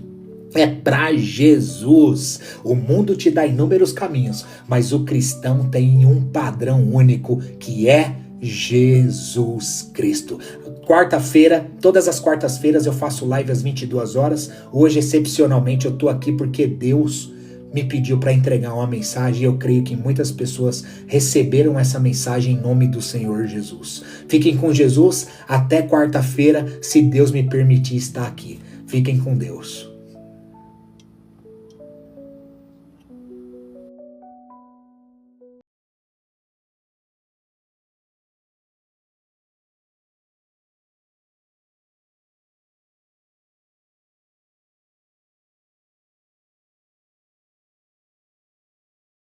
É pra Jesus. O mundo te dá inúmeros caminhos, mas o cristão tem um padrão único, que é Jesus Cristo. Quarta-feira, todas as quartas-feiras eu faço live às 22 horas. Hoje, excepcionalmente, eu tô aqui porque Deus me pediu para entregar uma mensagem e eu creio que muitas pessoas receberam essa mensagem em nome do Senhor Jesus. Fiquem com Jesus, até quarta-feira, se Deus me permitir estar aqui. Fiquem com Deus.